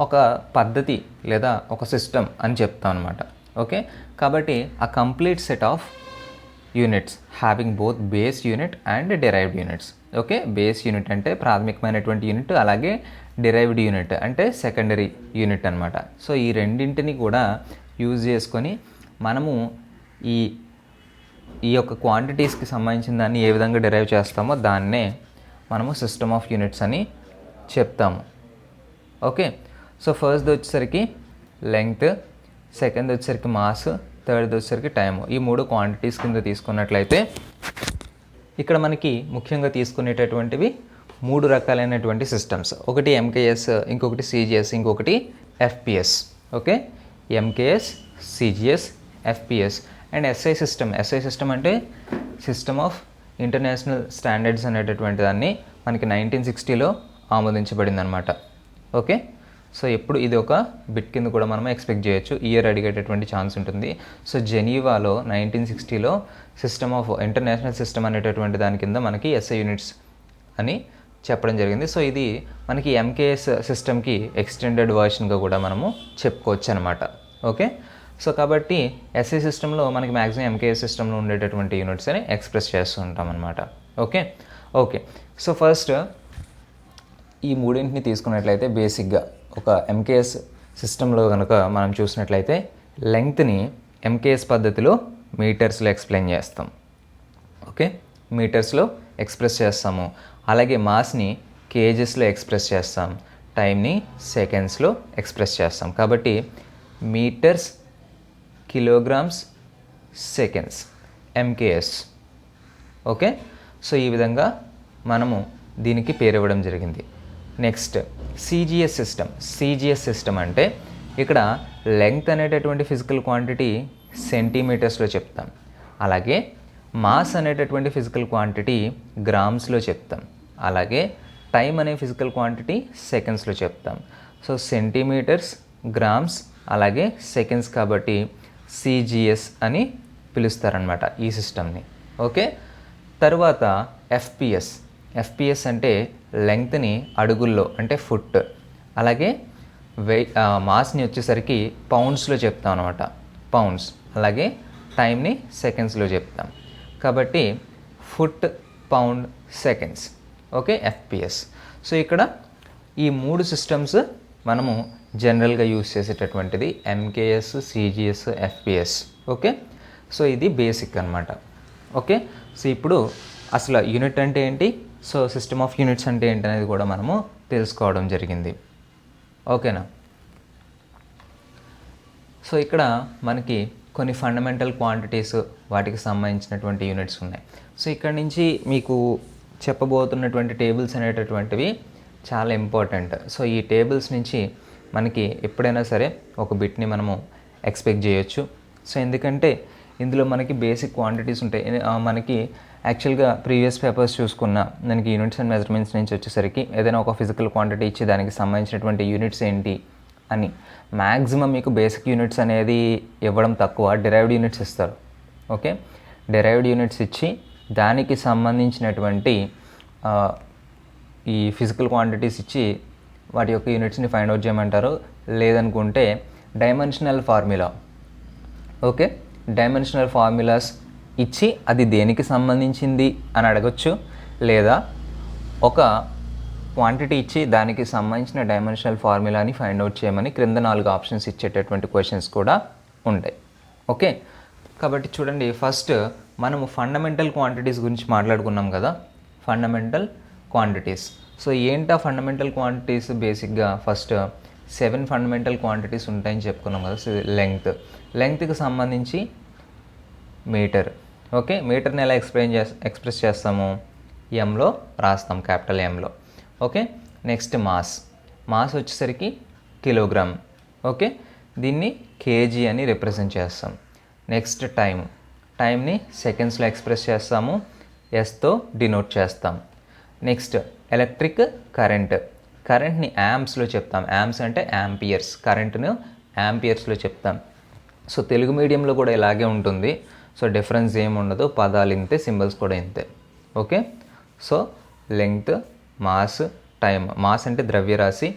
ఒక పద్ధతి లేదా ఒక సిస్టమ్ అని చెప్తాం అనమాట. ఓకే, కాబట్టి ఆ complete set of units having both base unit and derived units. Okay, base unit అంటే ప్రాథమికమైనటువంటి యూనిట్, అలాగే డిరైవ్డ్ యూనిట్ అంటే సెకండరీ యూనిట్ అనమాట. సో ఈ రెండింటిని కూడా యూజ్ చేసుకొని మనము ఈ యొక్క క్వాంటిటీస్కి సంబంధించిన దాన్ని ఏ విధంగా డిరైవ్ చేస్తామో దాన్నే మనము సిస్టమ్ ఆఫ్ యూనిట్స్ అని చెప్తాము. ఓకే, సో ఫస్ట్ వచ్చేసరికి లెంగ్త్, సెకండ్ వచ్చేసరికి మాస్, థర్డ్ వచ్చేసరికి టైము. ఈ మూడు క్వాంటిటీస్ కింద తీసుకున్నట్లయితే ఇక్కడ మనకి ముఖ్యంగా తీసుకునేటటువంటివి మూడు రకాలైనటువంటి సిస్టమ్స్. ఒకటి ఎంకేఎస్, ఇంకొకటి సిజిఎస్, ఇంకొకటి FPS. Okay, MKS, CGS, FPS and SI system. SI system అంటే సిస్టమ్ ఆఫ్ ఇంటర్నేషనల్ స్టాండర్డ్స్ అనేటటువంటి దాన్ని మనకి 1960లో ఆమోదించబడింది అనమాట. ఓకే, సో ఎప్పుడు ఇది ఒక బిట్ కింద కూడా మనం ఎక్స్పెక్ట్ చేయొచ్చు, ఇయర్ అడిగేటటువంటి ఛాన్స్ ఉంటుంది. సో జెనీవాలో 1960లో సిస్టమ్ ఆఫ్ ఇంటర్నేషనల్ సిస్టమ్ అనేటటువంటి దాని కింద మనకి ఎస్ఐ యూనిట్స్ అని చెప్పడం జరిగింది. సో ఇది మనకి ఎంకేఎస్ సిస్టమ్కి ఎక్స్టెండెడ్ వర్షన్గా కూడా మనము చెప్పుకోవచ్చు అనమాట. ఓకే, సో కాబట్టి ఎస్ఐ సిస్టంలో మనకి మ్యాక్సిమం ఎంకేఎస్ సిస్టంలో ఉండేటటువంటి యూనిట్స్ అని ఎక్స్ప్రెస్ చేస్తూ ఉంటాం అనమాట. ఓకే, ఓకే, సో ఫస్ట్ ఈ మూడింటిని తీసుకున్నట్లయితే బేసిక్గా ఒక ఎంకేఎస్ సిస్టంలో కనుక మనం చూసినట్లయితే లెంగ్త్ని ఎంకేఎస్ పద్ధతిలో మీటర్స్లో ఎక్స్ప్లెయిన్ చేస్తాం. ఓకే, మీటర్స్లో ఎక్స్ప్రెస్ చేస్తాము. అలాగే మాస్ని కేజెస్లో ఎక్స్ప్రెస్ చేస్తాం, టైంని సెకండ్స్లో ఎక్స్ప్రెస్ చేస్తాం. కాబట్టి metres, kilograms, seconds, MKS. Okay, so ఈ విధంగా మనము దీనికి పేరు ఇవ్వడం జరిగింది. Next CGS system. CGS system అంటే ఇక్కడ లెంగ్త్ అనేటటువంటి ఫిజికల్ క్వాంటిటీ సెంటీమీటర్స్లో చెప్తాం. అలాగే మాస్ అనేటటువంటి ఫిజికల్ క్వాంటిటీ గ్రామ్స్లో చెప్తాం. అలాగే టైం అనే ఫిజికల్ క్వాంటిటీ సెకండ్స్లో చెప్తాం. సో సెంటీమీటర్స్, గ్రామ్స్, అలాగే సెకండ్స్ కాబట్టి సిజిఎస్ అని పిలుస్తారనమాట ఈ సిస్టమ్ని. ఓకే, తర్వాత ఎఫ్పిఎస్ అంటే లెంగ్త్ని అడుగుల్లో అంటే ఫుట్, అలాగే మాస్ని వచ్చేసరికి పౌండ్స్లో చెప్తాం అనమాట, పౌండ్స్. అలాగే టైంని సెకండ్స్లో చెప్తాం కాబట్టి foot, pound, seconds. Okay, FPS. So ఇక్కడ ఈ 3 సిస్టమ్స్ మనము జనరల్గా యూస్ చేసేటటువంటిది MKS, CGS, FPS. Okay, so ఇది బేసిక్ అనమాట. ఓకే, సో ఇప్పుడు అసలు యూనిట్ అంటే ఏంటి, సో సిస్టమ్ ఆఫ్ యూనిట్స్ అంటే ఏంటి అనేది కూడా మనము తెలుసుకోవడం జరిగింది. ఓకేనా. సో ఇక్కడ మనకి కొన్ని ఫండమెంటల్ క్వాంటిటీస్, వాటికి సంబంధించినటువంటి యూనిట్స్ ఉన్నాయి. సో ఇక్కడ నుంచి మీకు చెప్పబోతున్నటువంటి టేబుల్స్ అనేటటువంటివి చాలా ఇంపార్టెంట్. సో ఈ టేబుల్స్ నుంచి మనకి ఎప్పుడైనా సరే ఒక బిట్ని మనము ఎక్స్పెక్ట్ చేయొచ్చు. సో ఎందుకంటే ఇందులో మనకి బేసిక్ క్వాంటిటీస్ ఉంటాయి. మనకి యాక్చువల్గా ప్రీవియస్ పేపర్స్ చూసుకున్న దానికి యూనిట్స్ అండ్ మెజర్మెంట్స్ నుంచి వచ్చేసరికి ఏదైనా ఒక ఫిజికల్ క్వాంటిటీ ఇచ్చి దానికి సంబంధించినటువంటి యూనిట్స్ ఏంటి అని మ్యాక్సిమం మీకు బేసిక్ యూనిట్స్ అనేది ఇవ్వడం తక్కువ, డిరైవ్డ్ యూనిట్స్ ఇస్తారు. ఓకే, డిరైవ్డ్ యూనిట్స్ ఇచ్చి దానికి సంబంధించినటువంటి ఈ ఫిజికల్ క్వాంటిటీస్ ఇచ్చి వాటి యొక్క యూనిట్స్ని ఫైండ్ అవుట్ చేయమంటారు. లేదనుకుంటే dimensional formula, okay, dimensional formulas ఇచ్చి అది దేనికి సంబంధించింది అని అడగచ్చు. లేదా ఒక క్వాంటిటీ ఇచ్చి దానికి సంబంధించిన డైమెన్షనల్ ఫార్ములాని ఫైండ్ అవుట్ చేయమని క్రింద 4 ఆప్షన్స్ ఇచ్చేటటువంటి క్వశ్చన్స్ కూడా ఉంటాయి. ఓకే, కాబట్టి చూడండి, ఫస్ట్ మనము ఫండమెంటల్ క్వాంటిటీస్ గురించి మాట్లాడుకున్నాం కదా. Fundamental quantities. సో ఏంటా ఫండమెంటల్ క్వాంటిటీస్? బేసిక్గా ఫస్ట్ 7 ఫండమెంటల్ క్వాంటిటీస్ ఉంటాయని చెప్పుకున్నాం కదా. సో లెంగ్త్కి సంబంధించి మీటర్. ఓకే, మీటర్ని ఎలా ఎక్స్ప్రెస్ చేస్తాము? ఎంలో రాస్తాం, క్యాపిటల్ ఎంలో. ఓకే, నెక్స్ట్ మాస్ వచ్చేసరికి కిలోగ్రామ్. ఓకే, దీన్ని కేజీ అని రిప్రజెంట్ చేస్తాం. నెక్స్ట్ టైంని సెకండ్స్లో ఎక్స్ప్రెస్ చేస్తాము, ఎస్తో డినోట్ చేస్తాం. నెక్స్ట్ ఎలక్ట్రిక్ కరెంట్ని యాంప్స్లో చెప్తాం. యాంప్స్ అంటే యాంపియర్స్, కరెంట్ను యాంపియర్స్లో చెప్తాం. సో తెలుగు మీడియంలో కూడా ఇలాగే ఉంటుంది. సో డిఫరెన్స్ ఏమి ఉండదు, పదాలు ఇంతే, సింబల్స్ కూడా ఇంతే. Okay, so length, mass, time. Mass అంటే ద్రవ్యరాశి,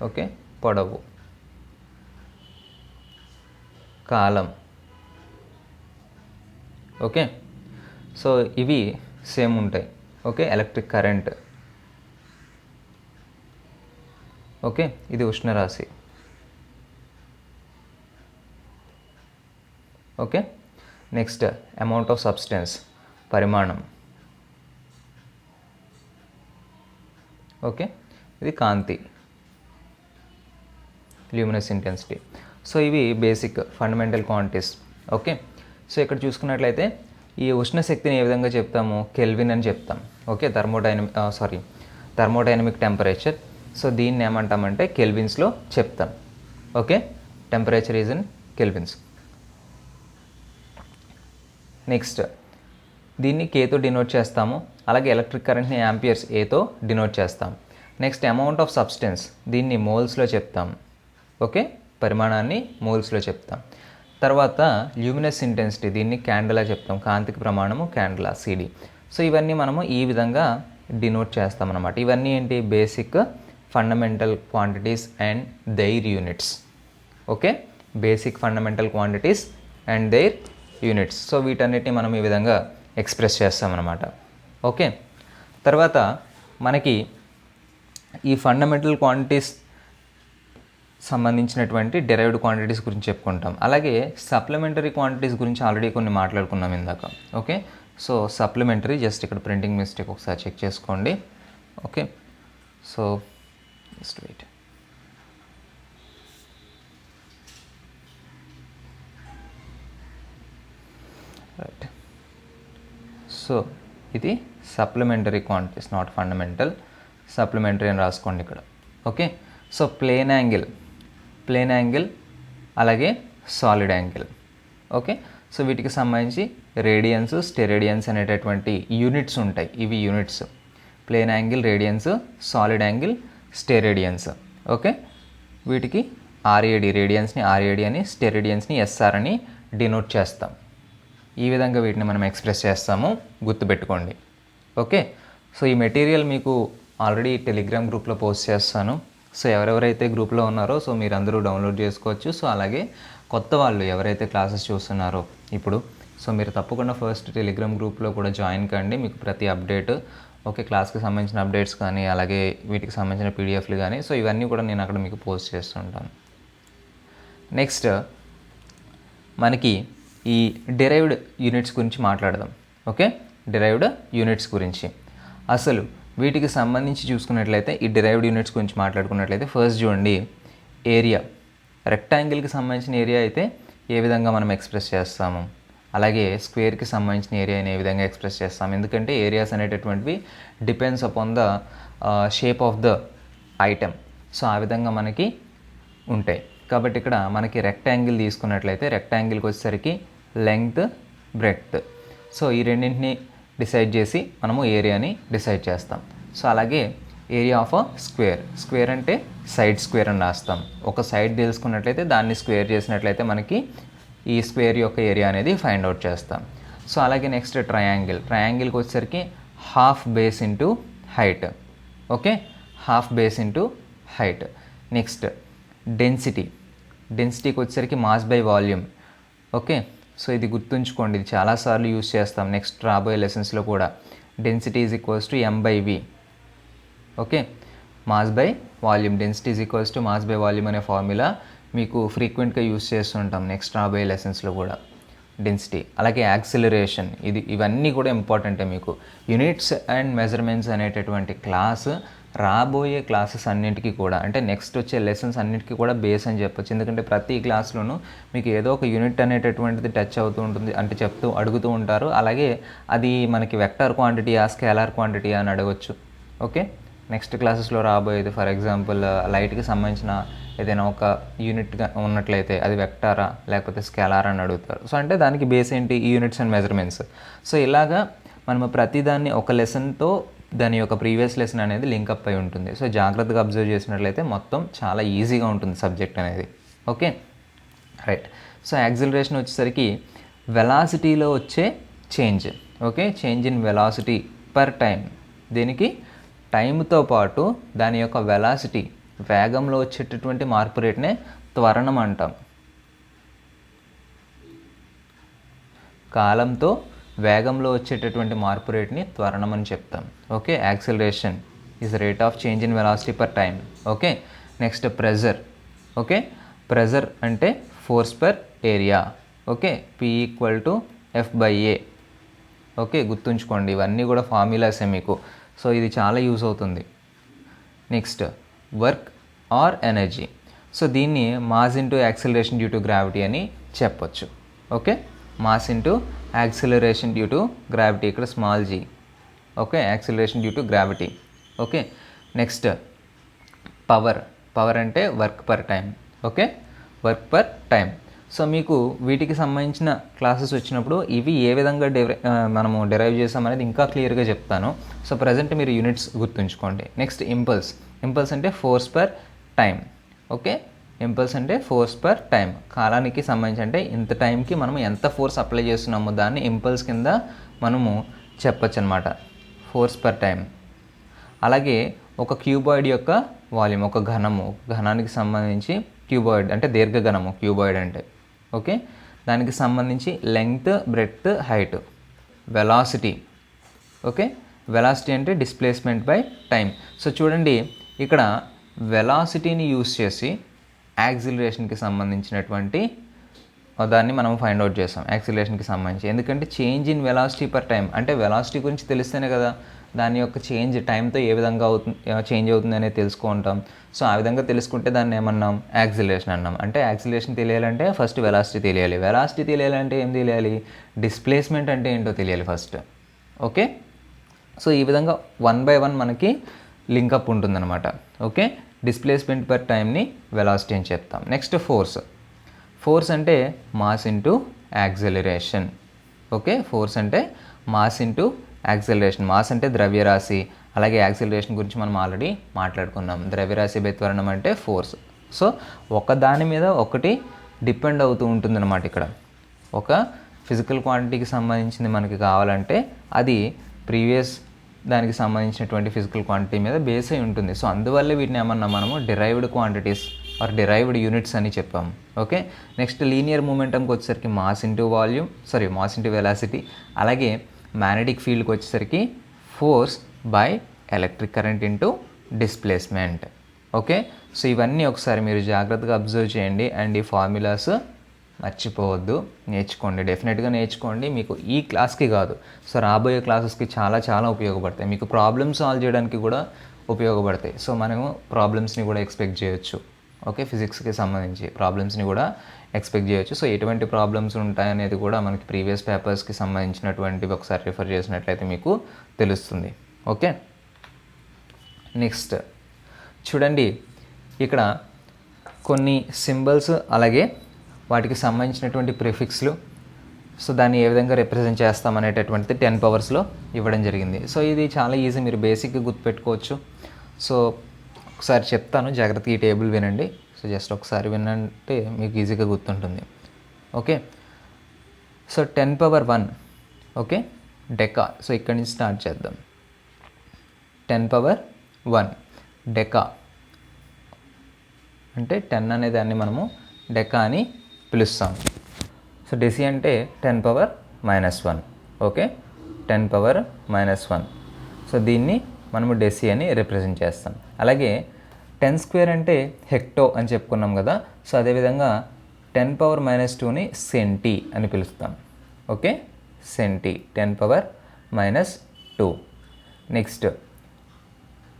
ఓకే, పొడవు, కాలం. ఓకే, సో ఇవి సేమ్ ఉంటాయి. Okay, electric current. ఓకే, ఇది ఉష్ణరాశి. Okay, next amount of substance, పరిమాణం. ఓకే, ఇది కాంతి, ల్యూమినస్ ఇంటెన్సిటీ. సో ఇవి basic fundamental quantities. Okay, so ఇక్కడ చూసుకున్నట్లయితే ఈ ఉష్ణ శక్తిని ఏ విధంగా చెప్తాము? కెల్విన్ అని చెప్తాం. Okay, thermodynamic temperature. సో దీన్ని ఏమంటామంటే కెల్విన్స్లో చెప్తాం. Okay, temperature is in kelvins. Next దీన్ని కేతో డినోట్ చేస్తాము. అలాగే ఎలక్ట్రిక్ కరెంట్ని యాంపియర్స్ ఏతో డినోట్ చేస్తాం. నెక్స్ట్ అమౌంట్ ఆఫ్ సబ్స్టెన్స్, దీన్ని మోల్స్లో చెప్తాం. ఓకే, పరిమాణాన్ని మోల్స్లో చెప్తాం. తర్వాత ల్యూమినస్ ఇంటెన్సిటీ, దీన్ని క్యాండిలా చెప్తాం. కాంతికి ప్రమాణము క్యాండిలా, సిడి. సో ఇవన్నీ మనము ఈ విధంగా డినోట్ చేస్తామన్నమాట. ఇవన్నీ ఏంటి? Basic fundamental quantities and their units. Okay, basic fundamental quantities and their units. So వీటన్నిటిని మనం ఈ విధంగా ఎక్స్ప్రెస్ చేస్తామన్నమాట. ఓకే, తర్వాత మనకి ఈ ఫండమెంటల్ క్వాంటిటీస్ సంబంధించినటువంటి డెరైవ్డ్ క్వాంటిటీస్ గురించి చెప్పుకుంటాం. అలాగే సప్లిమెంటరీ క్వాంటిటీస్ గురించి ఆల్రెడీ కొన్ని మాట్లాడుకున్నాం ఇందాక. ఓకే, సో సప్లిమెంటరీ, జస్ట్ ఇక్కడ ప్రింటింగ్ మిస్టేక్ ఒకసారి చెక్ చేసుకోండి. Okay, so just wait. Right, so ఇది supplementary quantities, not fundamental, supplementary అని రాసుకోండి ఇక్కడ. ఓకే, సో ప్లేన్ యాంగిల్ అలాగే సాలిడ్ యాంగిల్. ఓకే, సో వీటికి సంబంధించి రేడియన్స్, స్టెరేడియన్స్ అనేటటువంటి యూనిట్స్ ఉంటాయి. ఇవి units: plane angle, radians, solid angle, steradians. Okay, వీటికి ఆర్ఏడి, రేడియన్స్ని ఆర్ఏడి అని, స్టెరేడియన్స్ని ఎస్ఆర్ అని డినోట్ చేస్తాం. ఈ విధంగా వీటిని మనం ఎక్స్ప్రెస్ చేస్తాము, గుర్తుపెట్టుకోండి. ఓకే, సో ఈ మెటీరియల్ మీకు ఆల్రెడీ టెలిగ్రామ్ గ్రూప్లో పోస్ట్ చేస్తాను. సో ఎవరెవరైతే గ్రూప్లో ఉన్నారో సో మీరందరూ డౌన్లోడ్ చేసుకోవచ్చు. సో అలాగే కొత్త వాళ్ళు ఎవరైతే క్లాసెస్ చూస్తున్నారో ఇప్పుడు, సో మీరు తప్పకుండా ఫస్ట్ టెలిగ్రామ్ గ్రూప్లో కూడా జాయిన్ కండి. మీకు ప్రతి అప్డేట్, ఓకే, క్లాస్కి సంబంధించిన అప్డేట్స్ కానీ అలాగే వీటికి సంబంధించిన పీడిఎఫ్లు కానీ, సో ఇవన్నీ కూడా నేను అక్కడ మీకు పోస్ట్ చేస్తుంటాను. నెక్స్ట్ మనకి ఈ డిరైవ్డ్ యూనిట్స్ గురించి మాట్లాడదాం. ఓకే, డిరైవ్డ్ యూనిట్స్ గురించి అసలు వీటికి సంబంధించి చూసుకున్నట్లయితే, ఈ డిరైవ్డ్ యూనిట్స్ గురించి మాట్లాడుకున్నట్లయితే ఫస్ట్ చూడండి, ఏరియా. రెక్టాంగిల్కి సంబంధించిన ఏరియా అయితే ఏ విధంగా మనం ఎక్స్ప్రెస్ చేస్తాము, అలాగే స్క్వేర్కి సంబంధించిన ఏరియాని ఏ విధంగా ఎక్స్ప్రెస్ చేస్తాము. ఎందుకంటే ఏరియాస్ అనేటటువంటివి depends upon the shape of the item. So ఆ విధంగా మనకి ఉంటాయి. కాబట్టి ఇక్కడ మనకి రెక్టాంగిల్ తీసుకున్నట్లయితే రెక్టాంగిల్కి వచ్చేసరికి లెంగ్త్, బ్రెడ్త్. సో ఈ రెండింటిని డిసైడ్ చేసి మనము ఏరియాని డిసైడ్ చేస్తాం. సో అలాగే ఏరియా ఆఫ్ స్క్వేర్ అంటే సైడ్ స్క్వేర్ అని రాస్తాం. ఒక సైడ్ తెలుసుకున్నట్లయితే దాన్ని స్క్వేర్ చేసినట్లయితే మనకి ఈ స్క్వేర్ యొక్క ఏరియా అనేది ఫైండ్ అవుట్ చేస్తాం. సో అలాగే నెక్స్ట్ ట్రయాంగిల్కి వచ్చేసరికి half base into height. Okay, half base into height. Next డెన్సిటీకి వచ్చేసరికి mass by volume. Okay, so ఇది గుర్తుంచుకోండి, ఇది చాలాసార్లు యూజ్ చేస్తాం నెక్స్ట్ రాబోయే లెసన్స్లో కూడా. Density is equals to m/v. Okay, mass by volume, density is equals to mass by volume అనే ఫార్ములా మీకు ఫ్రీక్వెంట్గా యూజ్ చేస్తుంటాం నెక్స్ట్ రాబోయే లెసన్స్లో కూడా. డెన్సిటీ, అలాగే యాక్సిలరేషన్, ఇవన్నీ కూడా ఇంపార్టెంటే మీకు. యూనిట్స్ అండ్ మెజర్మెంట్స్ అనేటటువంటి క్లాస్ రాబోయే క్లాసెస్ అన్నింటికీ కూడా, అంటే నెక్స్ట్ వచ్చే లెసన్స్ అన్నింటికీ కూడా బేస్ అని చెప్పొచ్చు. ఎందుకంటే ప్రతి క్లాస్లోనూ మీకు ఏదో ఒక యూనిట్ అనేటటువంటిది టచ్ అవుతూ ఉంటుంది, అంటే అడుగుతూ ఉంటారు. అలాగే అది మనకి వెక్టర్ క్వాంటిటీయా, స్కేలార్ క్వాంటిటీయా అని అడగవచ్చు. ఓకే, నెక్స్ట్ క్లాసెస్లో రాబోయేది ఫర్ ఎగ్జాంపుల్ లైట్కి సంబంధించిన ఏదైనా ఒక యూనిట్గా ఉన్నట్లయితే అది వెక్టారా లేకపోతే స్కేలార్ అని అడుగుతారు. సో అంటే దానికి బేస్ ఏంటి, ఈ యూనిట్స్ అండ్ మెజర్మెంట్స్. సో ఇలాగా మనము ప్రతిదాన్ని ఒక లెసన్తో దాని యొక్క ప్రీవియస్ లెసన్ అనేది లింకప్ అయి ఉంటుంది. సో జాగ్రత్తగా అబ్జర్వ్ చేసినట్లయితే మొత్తం చాలా ఈజీగా ఉంటుంది సబ్జెక్ట్ అనేది. Okay, right. సో యాక్సిలరేషన్ వచ్చేసరికి వెలాసిటీలో వచ్చే change. Okay, change in velocity per time. దీనికి టైంతో పాటు దాని యొక్క వెలాసిటీ, వేగంలో వచ్చేటటువంటి మార్పు రేట్నే త్వరణం అంటాం. కాలంతో వేగంలో వచ్చేటటువంటి మార్పు రేట్ని త్వరణం అని చెప్తాం. Okay, acceleration is rate of change in velocity per time. Okay, next pressure. Okay, pressure అంటే force per area. Okay, P=F/A. Okay, గుర్తుంచుకోండి, ఇవన్నీ కూడా ఫార్ములాసే మీకు. సో ఇది చాలా యూజ్ అవుతుంది. Next work or energy. So దీన్ని mass into acceleration due to gravity అని చెప్పొచ్చు. Okay, mass into acceleration due to gravity, ఇక్కడ small g. Okay, acceleration due to gravity. Okay, next power అంటే work per time. Okay, work per time. So మీకు వీటికి సంబంధించిన classes వచ్చినప్పుడు ఇవి ఏ విధంగా మనము డెరైవ్ చేసామనేది ఇంకా క్లియర్గా చెప్తాను. సో ప్రజెంట్ మీరు యూనిట్స్ గుర్తుంచుకోండి. నెక్స్ట్ ఇంపల్స్ అంటే force per time. Okay, impulse అంటే ఫోర్స్ పర్ టైం, కాలానికి సంబంధించి, అంటే ఇంత టైంకి మనము ఎంత ఫోర్స్ అప్లై చేస్తున్నామో దాన్ని ఇంపల్స్ కింద మనము చెప్పచ్చు అనమాట, ఫోర్స్ పర్ టైం. అలాగే ఒక క్యూబాయిడ్ యొక్క వాల్యూమ్, ఒక ఘనానికి సంబంధించి క్యూబాయిడ్ అంటే దీర్ఘఘనము, క్యూబాయిడ్ అంటే. ఓకే, దానికి సంబంధించి length, breadth, height. Velocity. Okay, velocity అంటే డిస్ప్లేస్మెంట్ బై టైం. సో చూడండి, ఇక్కడ వెలాసిటీని యూస్ చేసి యాక్సిలరేషన్కి సంబంధించినటువంటి దాన్ని మనం ఫైండ్ అవుట్ చేస్తాం యాక్సిలరేషన్కి సంబంధించి. ఎందుకంటే change in velocity per time, అంటే వెలాసిటీ గురించి తెలిస్తేనే కదా దాని యొక్క చేంజ్ టైంతో ఏ విధంగా చేంజ్ అవుతుంది అనేది తెలుసుకుంటాం. సో ఆ విధంగా తెలుసుకుంటే దాన్ని ఏమన్నాం, యాక్సిలరేషన్ అన్నాం. అంటే యాక్సిలరేషన్ తెలియాలంటే ఫస్ట్ వెలాసిటీ తెలియాలి, వెలాసిటీ తెలియాలంటే ఏం తెలియాలి, డిస్ప్లేస్మెంట్ అంటే ఏంటో తెలియాలి ఫస్ట్. ఓకే, సో ఈ విధంగా 1 by 1 మనకి లింకప్ ఉంటుందన్నమాట. ఓకే, డిస్ప్లేస్మెంట్ పర్ టైంని వెలాసిటీ అని చెప్తాం. నెక్స్ట్ ఫోర్స్ అంటే mass into acceleration. Okay, force అంటే మాస్ ఇంటూ యాక్సెలరేషన్. మాస్ అంటే ద్రవ్యరాశి, అలాగే యాక్సెలరేషన్ గురించి మనం ఆల్రెడీ మాట్లాడుకున్నాం. ద్రవ్యరాశి బై త్వరణం అంటే ఫోర్స్. సో ఒక దాని మీద ఒకటి డిపెండ్ అవుతూ ఉంటుందన్నమాట. ఇక్కడ ఒక ఫిజికల్ క్వాంటిటీకి సంబంధించింది మనకి కావాలంటే అది ప్రీవియస్ దానికి సంబంధించినటువంటి ఫిజికల్ క్వాంటిటీ మీద బేస్ అయి ఉంటుంది. సో అందువల్లే వీటిని ఏమన్నా మనము derived quantities or derived units అని చెప్పాము. ఓకే, నెక్స్ట్ లీనియర్ మూమెంటంకి వచ్చేసరికి mass into mass into velocity. అలాగే మ్యాగ్నెటిక్ ఫీల్డ్కి వచ్చేసరికి force by electric current into displacement. Okay, so ఇవన్నీ ఒకసారి మీరు జాగ్రత్తగా అబ్జర్వ్ చేయండి అండ్ ఈ ఫార్ములాస్ మర్చిపోవద్దు, నేర్చుకోండి, డెఫినెట్గా నేర్చుకోండి. మీకు ఈ క్లాస్కి కాదు, సో రాబోయే క్లాసెస్కి చాలా చాలా ఉపయోగపడతాయి. మీకు ప్రాబ్లమ్స్ సాల్వ్ చేయడానికి కూడా ఉపయోగపడతాయి. సో మనము ప్రాబ్లమ్స్ని కూడా ఎక్స్పెక్ట్ చేయొచ్చు. ఓకే, ఫిజిక్స్కి సంబంధించి ప్రాబ్లమ్స్ని కూడా ఎక్స్పెక్ట్ చేయొచ్చు. సో ఎటువంటి ప్రాబ్లమ్స్ ఉంటాయనేది కూడా మనకి ప్రీవియస్ పేపర్స్కి సంబంధించినటువంటివి ఒకసారి రిఫర్ చేసినట్లయితే మీకు తెలుస్తుంది. ఓకే, నెక్స్ట్ చూడండి, ఇక్కడ కొన్ని సింబల్స్ అలాగే వాటికి సంబంధించినటువంటి ప్రిఫిక్స్లు, సో దాన్ని ఏ విధంగా రిప్రజెంట్ చేస్తామనేటటువంటిది 10 పవర్స్లో ఇవ్వడం జరిగింది. సో ఇది చాలా ఈజీ, మీరు బేసిక్గా గుర్తుపెట్టుకోవచ్చు. సో ఒకసారి చెప్తాను, జాగ్రత్తగా ఈ టేబుల్ వినండి. సో జస్ట్ ఒకసారి వినంటే మీకు ఈజీగా గుర్తుంటుంది. Okay, so 10 power 1, okay, డెకా. So ఇక్కడి నుంచి స్టార్ట్ చేద్దాం. 10 పవర్ 1 డెకా అంటే 10 అనే దాన్ని మనము డెకా అని పిలుస్తాం. సో డెసి అంటే 10 పవర్ -1. Okay, 10 power -1. సో దీన్ని మనము డెసి అని రిప్రజెంట్ చేస్తాం. అలాగే 10 స్క్వేర్ అంటే హెక్టో అని చెప్పుకున్నాం కదా. సో అదేవిధంగా 10 పవర్ -2ని సెంటీ అని పిలుస్తాం. Okay, centi 10 power -2. Next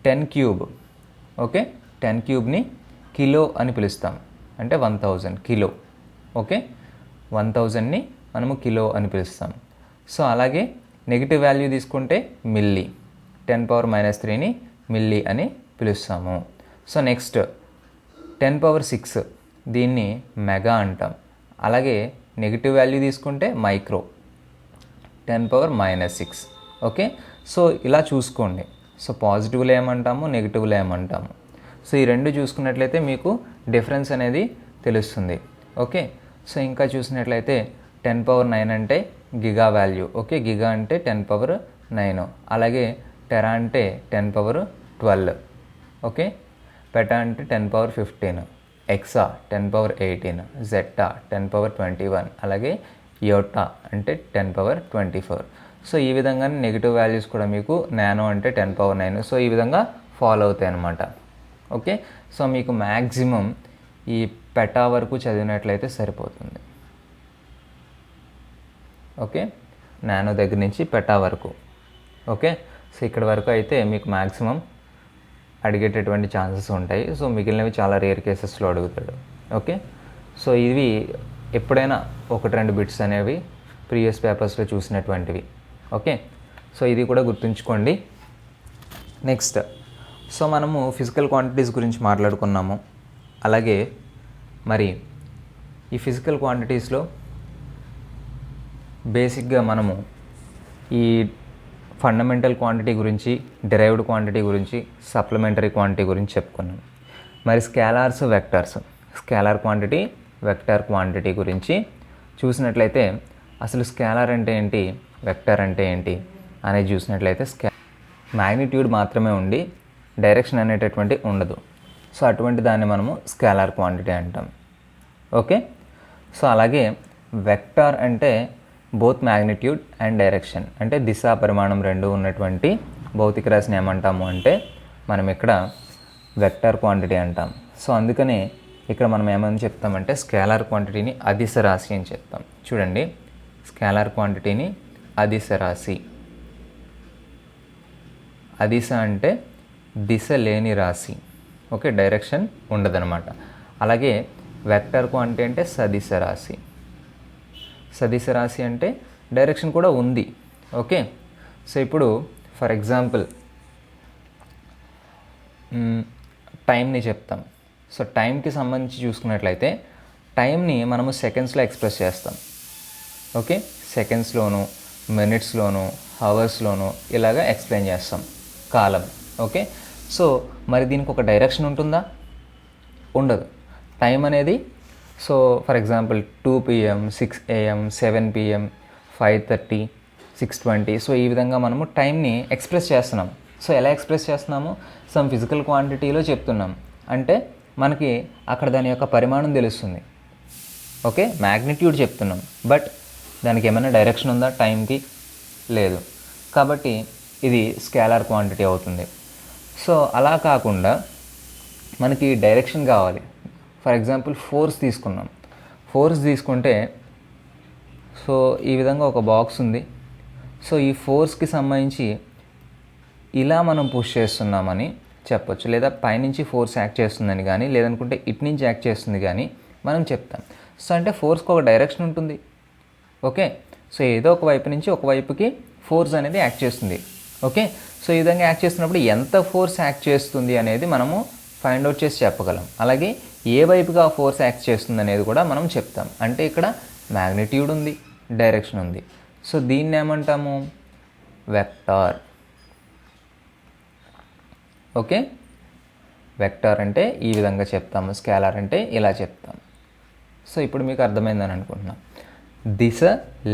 10 cube. Okay, 10 క్యూబ్ని కిలో అని పిలుస్తాం, అంటే 1000 కిలో. ఓకే, 1000ని మనము కిలో అని పిలుస్తాం. సో అలాగే నెగిటివ్ వాల్యూ తీసుకుంటే మిల్లీ, 10 పవర్ -3ని మిల్లీ అని పిలుస్తాము. సో నెక్స్ట్ 10 పవర్ 6 దీన్ని మెగా అంటాం. అలాగే నెగిటివ్ వాల్యూ తీసుకుంటే మైక్రో, 10 పవర్ -6. ఓకే, సో ఇలా చూసుకోండి. సో పాజిటివ్లో ఏమంటాము, నెగిటివ్లో ఏమంటాము. సో ఈ రెండు చూసుకున్నట్లయితే మీకు డిఫరెన్స్ అనేది తెలుస్తుంది. ఓకే, సో ఇంకా చూసినట్లయితే 10 పవర్ 9 అంటే గిగా వాల్యూ. ఓకే, గిగా అంటే 10 పవర్ 9. అలాగే టెరా అంటే 10 పవర్ 12. ఓకే, పెటా అంటే 10 పవర్ 15. ఎక్సా 10 పవర్ 18. జెట్టా 10 పవర్ 21. అలాగే యోటా అంటే 10 పవర్ 24. సో ఈ విధంగానే నెగిటివ్ వాల్యూస్ కూడా మీకు నానో అంటే 10 పవర్ 9. సో ఈ విధంగా ఫాలో అవుతాయి అన్నమాట. ఓకే, సో మీకు మ్యాక్సిమం ఈ పెటా వరకు చదివినట్లయితే సరిపోతుంది. ఓకే, నానో దగ్గర నుంచి పెటా వరకు. ఓకే, సో ఇక్కడ వరకు అయితే మీకు మ్యాక్సిమం అడిగేటటువంటి ఛాన్సెస్ ఉంటాయి. సో మిగిలినవి చాలా రేర్ కేసెస్లో అడుగుతాడు. ఓకే, సో ఇవి ఎప్పుడైనా 1-2 బిట్స్ అనేవి ప్రీవియస్ పేపర్స్లో చూసినటువంటివి. ఓకే, సో ఇది కూడా గుర్తుంచుకోండి. నెక్స్ట్, సో మనము ఫిజికల్ క్వాంటిటీస్ గురించి మాట్లాడుకున్నాము. అలాగే మరి ఈ ఫిజికల్ క్వాంటిటీస్లో బేసిక్గా మనము ఈ ఫండమెంటల్ క్వాంటిటీ గురించి, డిరైవ్డ్ క్వాంటిటీ గురించి, సప్లిమెంటరీ క్వాంటిటీ గురించి చెప్పుకున్నాం. మరి scalars, vectors, scalar quantity, vector quantity గురించి చూసినట్లయితే అసలు స్కేలార్ అంటే ఏంటి, వెక్టార్ అంటే ఏంటి అనేది చూసినట్లయితే మ్యాగ్నిట్యూడ్ మాత్రమే ఉండి డైరెక్షన్ అనేటటువంటి ఉండదు. సో అటువంటి దాన్ని మనము స్కేలార్ క్వాంటిటీ అంటాం. ఓకే, సో అలాగే వెక్టార్ అంటే బోత్ మ్యాగ్నిట్యూడ్ అండ్ డైరెక్షన్, అంటే దిశా పరిమాణం రెండు ఉన్నటువంటి భౌతిక రాశిని ఏమంటాము అంటే మనం ఇక్కడ వెక్టార్ క్వాంటిటీ అంటాం. సో అందుకనే ఇక్కడ మనం ఏమని చెప్తామంటే స్కేలార్ క్వాంటిటీని అదిశ రాశి అని చెప్తాం. చూడండి, స్కేలార్ క్వాంటిటీని అదిశ రాశి. అదిశ అంటే దిశ లేని రాశి. ఓకే, డైరెక్షన్ ఉండదన్నమాట. అలాగే వెక్టర్ క్వాంటిటీ అంటే సదిశ రాశి. సదిశ రాశి అంటే డైరెక్షన్ కూడా ఉంది. ఓకే, సో ఇప్పుడు ఫర్ ఎగ్జాంపుల్ టైంని చెప్తాం. సో టైంకి సంబంధించి చూసుకున్నట్లయితే టైంని మనము సెకండ్స్లో ఎక్స్ప్రెస్ చేస్తాం. ఓకే, సెకండ్స్లోను, మినిట్స్లోను, అవర్స్లోను ఇలాగ ఎక్స్ప్లెయిన్ చేస్తాం కాలం. ఓకే, సో మరి దీనికి ఒక డైరెక్షన్ ఉంటుందా? ఉండదు. టైం అనేది so for example 2 PM, 6 AM, 7 PM, 5:30, 6:20. So ఈ విధంగా మనము టైంని ఎక్స్ప్రెస్ చేస్తున్నాం. సో ఎలా ఎక్స్ప్రెస్ చేస్తున్నాము? సమ్ ఫిజికల్ క్వాంటిటీలో చెప్తున్నాం. అంటే మనకి అక్కడ దాని యొక్క పరిమాణం తెలుస్తుంది. ఓకే, మ్యాగ్నిట్యూడ్ చెప్తున్నాం, బట్ దానికి ఏమైనా డైరెక్షన్ ఉందా టైంకి? లేదు. కాబట్టి ఇది స్కేలార్ క్వాంటిటీ అవుతుంది. సో అలా కాకుండా మనకి డైరెక్షన్ కావాలి. ఫర్ ఎగ్జాంపుల్ ఫోర్స్ తీసుకున్నాం. ఫోర్స్ తీసుకుంటే సో ఈ విధంగా ఒక బాక్స్ ఉంది. సో ఈ ఫోర్స్కి సంబంధించి ఇలా మనం పుష్ చేస్తున్నామని చెప్పొచ్చు, లేదా పైనుంచి ఫోర్స్ యాక్ట్ చేస్తుందని కానీ, లేదనుకుంటే ఇటు నుంచి యాక్ట్ చేస్తుంది కానీ మనం చెప్తాం. సో అంటే ఫోర్స్కి ఒక డైరెక్షన్ ఉంటుంది. ఓకే, సో ఏదో ఒక వైపు నుంచి ఒక వైపుకి ఫోర్స్ అనేది యాక్ట్ చేస్తుంది. ఓకే, సో ఈ విధంగా యాక్ట్ చేస్తున్నప్పుడు ఎంత ఫోర్స్ యాక్ట్ చేస్తుంది అనేది మనము ఫైండ్ అవుట్ చేసి చెప్పగలం. అలాగే ఏ వైపుగా ఫోర్స్ యాక్ట్ చేస్తుంది అనేది కూడా మనం చెప్తాం. అంటే ఇక్కడ మ్యాగ్నిట్యూడ్ ఉంది, డైరెక్షన్ ఉంది. సో దీన్ని ఏమంటాము? వెక్టార్. ఓకే, వెక్టార్ అంటే ఈ విధంగా చెప్తాము, స్కేలార్ అంటే ఇలా చెప్తాం. సో ఇప్పుడు మీకు అర్థమైందని అనుకుంటున్నాం. దిశ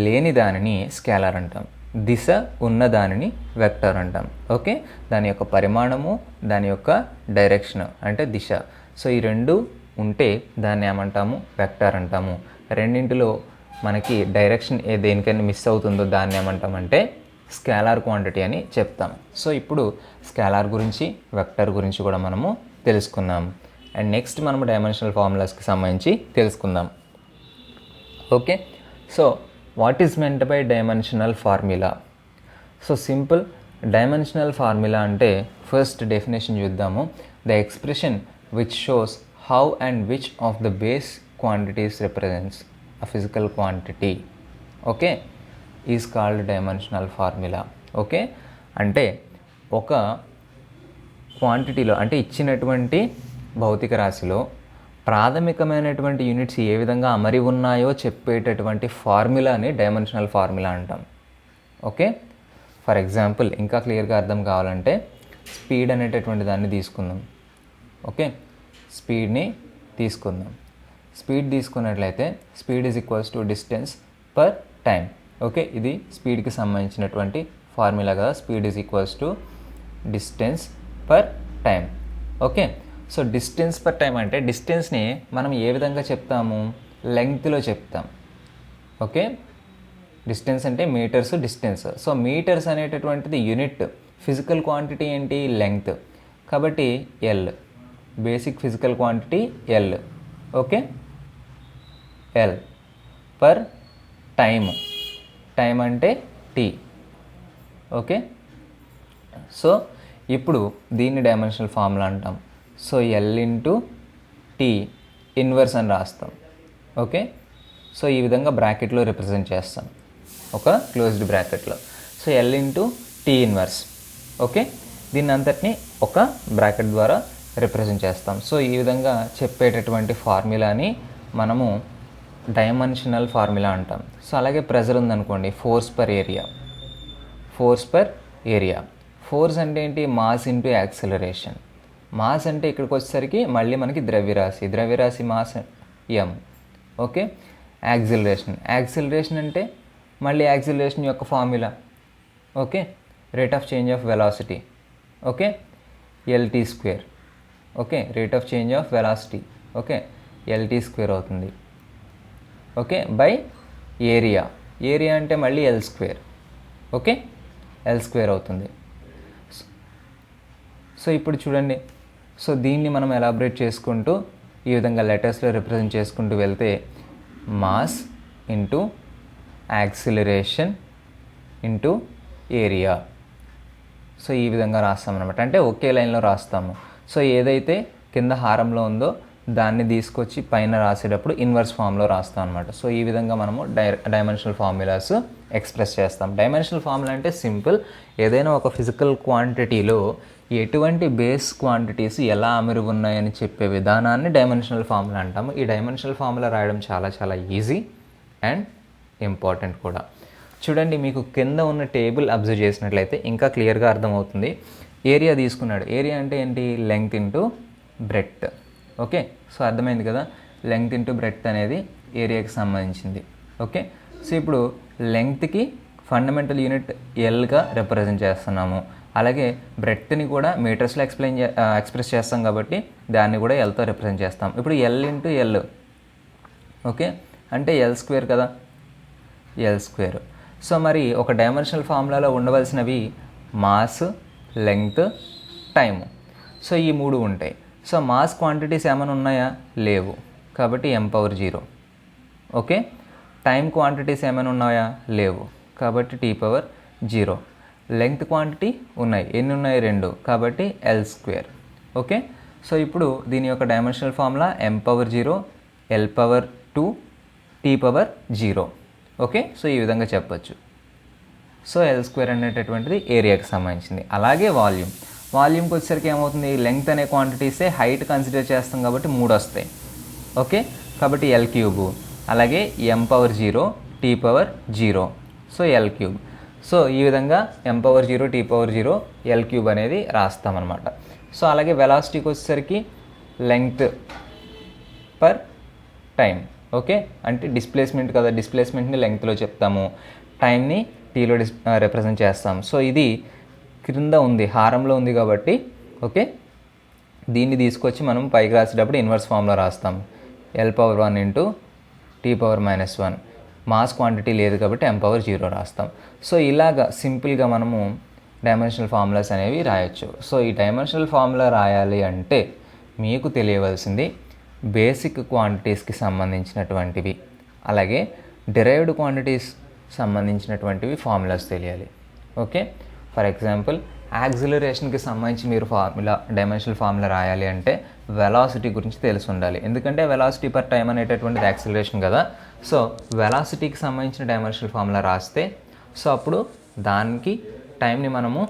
లేని దానిని స్కేలార్ అంటాం, దిశ ఉన్న దానిని వెక్టార్ అంటాం. ఓకే, దాని యొక్క పరిమాణము, దాని యొక్క డైరెక్షన్ అంటే దిశ. సో ఈ రెండు ఉంటే దాన్ని ఏమంటాము? వెక్టార్ అంటాము. రెండింటిలో మనకి డైరెక్షన్ దేనికైనా మిస్ అవుతుందో దాన్ని ఏమంటామంటే స్కేలార్ క్వాంటిటీ అని చెప్తాం. సో ఇప్పుడు స్కేలార్ గురించి, వెక్టర్ గురించి కూడా మనము తెలుసుకుందాం. అండ్ నెక్స్ట్ మనము డైమెన్షనల్ ఫార్ములాస్కి సంబంధించి తెలుసుకుందాం. Okay, so what is meant by dimensional formula? So simple. Dimensional formula అంటే ఫస్ట్ డెఫినేషన్ చూద్దాము. The expression which shows how and which of the base quantities represents a physical quantity. Okay, is called dimensional formula. Okay, అంటే ఒక క్వాంటిటీలో అంటే ఇచ్చినటువంటి భౌతిక రాశిలో ప్రాథమికమైనటువంటి units ఏ విధంగా అమరి ఉన్నాయో చెప్పేటటువంటి ఫార్ములాని డైమెన్షనల్ ఫార్ములా అంటాం. ఓకే, ఫర్ ఎగ్జాంపుల్ ఇంకా క్లియర్గా అర్థం కావాలంటే స్పీడ్ అనేటటువంటి దాన్ని తీసుకుందాం. ఓకే, స్పీడ్ని తీసుకుందాం. స్పీడ్ తీసుకున్నట్లయితే speed is equals to distance per time. Okay, ఇది స్పీడ్కి సంబంధించినటువంటి ఫార్ములా కదా. Speed is equals to distance per time. Okay, so distance per time అంటే డిస్టెన్స్ని మనం ఏ విధంగా చెప్తాము? లెంగ్త్లో చెప్తాం. ఓకే, డిస్టెన్స్ అంటే మీటర్స్ డిస్టెన్స్. సో మీటర్స్ అనేటటువంటిది యూనిట్. ఫిజికల్ క్వాంటిటీ ఏంటి? లెంగ్త్. కాబట్టి L, basic physical quantity L. Okay, L per time. Time అంటే టీ. ఓకే, సో ఇప్పుడు దీన్ని డైమెన్షనల్ ఫార్ములా అంటాం. So L into T inverse అని రాస్తాం. ఓకే, సో ఈ విధంగా బ్రాకెట్లో రిప్రజెంట్ చేస్తాం, ఒక క్లోజ్డ్ బ్రాకెట్లో. So L into T inverse. Okay, దీన్ని అంతటిని ఒక బ్రాకెట్ ద్వారా రిప్రజెంట్ చేస్తాం. సో ఈ విధంగా చెప్పేటటువంటి ఫార్ములాని మనము డైమెన్షనల్ ఫార్ములా అంటాం. సో అలాగే ప్రెజర్ ఉందనుకోండి, force per area. Force per area. Force అంటే ఏంటి? Mass into acceleration. మాస్ అంటే ఇక్కడికి వచ్చేసరికి మళ్ళీ మనకి ద్రవ్యరాశి. ద్రవ్యరాశి mass M. Okay, acceleration. Acceleration అంటే మళ్ళీ యాక్సిలరేషన్ యొక్క formula. Okay, rate of change of velocity. Okay, LT square. Okay, rate of change of velocity. Okay, LT square అవుతుంది. Okay, by area. ఏరియా అంటే మళ్ళీ L square. Okay, L square అవుతుంది. So ఇప్పుడు చూడండి, so దీన్ని మనం elaborate చేసుకుంటూ ఈ విధంగా లెటర్స్లో రిప్రజెంట్ చేసుకుంటూ వెళ్తే mass into acceleration into area. So ఈ విధంగా రాస్తామన్నమాట. అంటే ఒకే లైన్లో రాస్తాము. సో ఏదైతే కింద హారంలో ఉందో దాన్ని తీసుకొచ్చి పైన రాసేటప్పుడు ఇన్వర్స్ ఫామ్లో రాస్తాం అనమాట. సో ఈ విధంగా మనము డైమెన్షనల్ ఫార్ములాస్ ఎక్స్ప్రెస్ చేస్తాం. డైమెన్షనల్ ఫార్ములా అంటే సింపుల్, ఏదైనా ఒక ఫిజికల్ క్వాంటిటీలో ఎటువంటి బేస్ క్వాంటిటీస్ ఎలా అమరి ఉన్నాయని చెప్పే విధానాన్ని డైమెన్షనల్ ఫార్ములా అంటాము. ఈ డైమెన్షనల్ ఫార్ములా రాయడం చాలా చాలా ఈజీ అండ్ ఇంపార్టెంట్ కూడా. చూడండి, మీకు కింద ఉన్న టేబుల్ అబ్జర్వ్ చేసినట్లయితే ఇంకా క్లియర్గా అర్థమవుతుంది. ఏరియా తీసుకున్నాడు. ఏరియా అంటే ఏంటి? Length into breadth. Okay, so అర్థమైంది కదా, లెంగ్త్ ఇంటూ బ్రెడ్త్ అనేది ఏరియాకి సంబంధించింది. ఓకే, సో ఇప్పుడు లెంగ్త్కి ఫండమెంటల్ యూనిట్ ఎల్గా రిప్రజెంట్ చేస్తున్నాము. అలాగే బ్రెడ్త్ని కూడా మీటర్స్లో ఎక్స్ప్రెస్ చేస్తాం కాబట్టి దాన్ని కూడా ఎల్తో రిప్రజెంట్ చేస్తాం. ఇప్పుడు ఎల్ ఇంటూ ఎల్, ఓకే, అంటే ఎల్ స్క్వేర్ కదా, ఎల్ స్క్వేర్. సో మరి ఒక డైమెన్షనల్ ఫార్ములాలో ఉండవలసినవి మాస్, లెంగ్త్, టైము. సో ఈ మూడు ఉంటాయి. సో మాస్ క్వాంటిటీస్ ఏమైనా ఉన్నాయా? లేవు, కాబట్టి m⁻0. ఓకే, టైం క్వాంటిటీస్ ఏమైనా ఉన్నాయా? లేవు, కాబట్టి t⁻0. లెంగ్త్ క్వాంటిటీ ఉన్నాయి. ఎన్ని ఉన్నాయి? 2, కాబట్టి l². ఓకే, సో ఇప్పుడు దీని యొక్క dimensional formula m⁻0, l⁻2, t⁻0. Okay, so ఈ విధంగా చెప్పచ్చు. సో l² అనేటటువంటిది ఏరియాకి సంబంధించింది. అలాగే వాల్యూమ్కి వచ్చేసరికి ఏమవుతుంది? లెంగ్త్ అనే క్వాంటిటీసే హైట్ కన్సిడర్ చేస్తాం కాబట్టి 3 వస్తాయి. ఓకే, కాబట్టి l³. అలాగే m⁻0, t⁻0, so l³. So ఈ విధంగా m⁻0, t⁻0, l³ అనేది రాస్తామన్నమాట. సో అలాగే వెలాసిటీకి వచ్చేసరికి లెంగ్త్ పర్ టైం. ఓకే, అంటే డిస్ప్లేస్మెంట్ కదా, డిస్ప్లేస్మెంట్ని లెంగ్త్లో చెప్తాము, టైంని టీలో రిప్రజెంట్ చేస్తాం. సో ఇది క్రింద ఉంది, హారంలో ఉంది కాబట్టి ఓకే, దీన్ని తీసుకొచ్చి మనం పైకి రాసేటప్పుడు ఇన్వర్స్ ఫామ్లో రాస్తాం. l⁻1 into t⁻−1. Mass quantity లేదు కాబట్టి m⁻0 రాస్తాం. సో ఇలాగా సింపుల్గా మనము డైమెన్షనల్ ఫార్ములాస్ అనేవి రాయొచ్చు. సో ఈ డైమెన్షనల్ ఫార్ములా రాయాలి అంటే మీకు తెలియవలసింది బేసిక్ క్వాంటిటీస్కి సంబంధించినటువంటివి, అలాగే డిరైవ్డ్ క్వాంటిటీస్ సంబంధించినటువంటివి ఫార్ములాస్ తెలియాలి. ఓకే, ఫర్ ఎగ్జాంపుల్ యాక్సిలరేషన్కి సంబంధించి మీరు డైమెన్షనల్ ఫార్ములా రాయాలి అంటే వెలాసిటీ గురించి తెలిసి ఉండాలి. ఎందుకంటే వెలాసిటీ పర్ టైం అనేటటువంటిది యాక్సిలరేషన్ కదా. సో వెలాసిటీకి సంబంధించిన డైమెన్షనల్ ఫార్ములా రాస్తే సో అప్పుడు దానికి టైంని మనము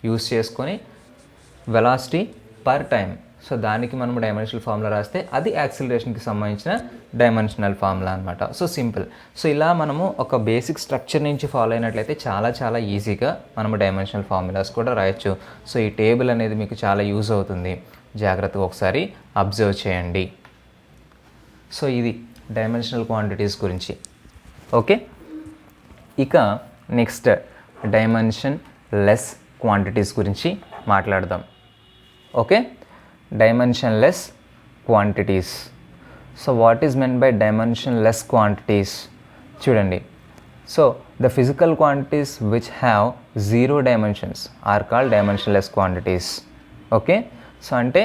యూస్ చేసుకొని వెలాసిటీ పర్ టైం, సో దానికి మనము డైమెన్షనల్ ఫార్ములా రాస్తే అది యాక్సిలరేషన్కి సంబంధించిన డైమెన్షనల్ ఫార్ములా అనమాట. So simple. సో ఇలా మనము ఒక బేసిక్ స్ట్రక్చర్ నుంచి ఫాలో అయినట్లయితే చాలా చాలా ఈజీగా మనము డైమెన్షనల్ ఫార్ములాస్ కూడా రాయొచ్చు. సో ఈ టేబుల్ అనేది మీకు చాలా యూజ్ అవుతుంది, జాగ్రత్తగా ఒకసారి అబ్జర్వ్ చేయండి. సో ఇది డైమెన్షనల్ క్వాంటిటీస్ గురించి. ఓకే, ఇక నెక్స్ట్ డైమెన్షన్ లెస్ క్వాంటిటీస్ గురించి మాట్లాడదాం. Okay, dimensionless quantities. So what is meant by dimensionless quantities? చూడండి, so the physical quantities which have 0 dimensions are called dimensionless quantities. Okay, so అంటే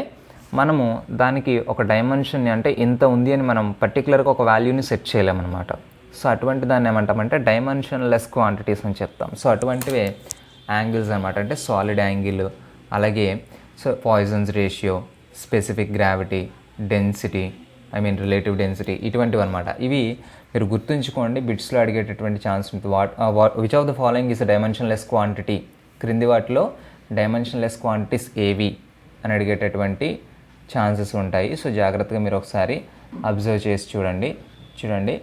మనము దానికి ఒక డైమెన్షన్ అంటే ఇంత ఉంది అని మనం పర్టికులర్గా ఒక వాల్యూని సెట్ చేయలేమన్నమాట. సో అటువంటి దాన్ని ఏమంటామంటే డైమెన్షన్లెస్ క్వాంటిటీస్ అని చెప్తాం. సో అటువంటివే యాంగిల్స్ అనమాట, అంటే సాలిడ్ యాంగిల్, అలాగే so poisons ratio, specific gravity, density, relative density, ఇటువంటివి అనమాట. ఇవి మీరు గుర్తుంచుకోండి, బిట్స్లో అడిగేటటువంటి ఛాన్స్ ఉంటుంది. Which of the following is dimensionless quantity, క్రింది వాటిలో డైమెన్షన్లెస్ క్వాంటిటీస్ ఏవి అని అడిగేటటువంటి ఛాన్సెస్ ఉంటాయి. సో జాగ్రత్తగా మీరు ఒకసారి అబ్జర్వ్ చేసి చూడండి.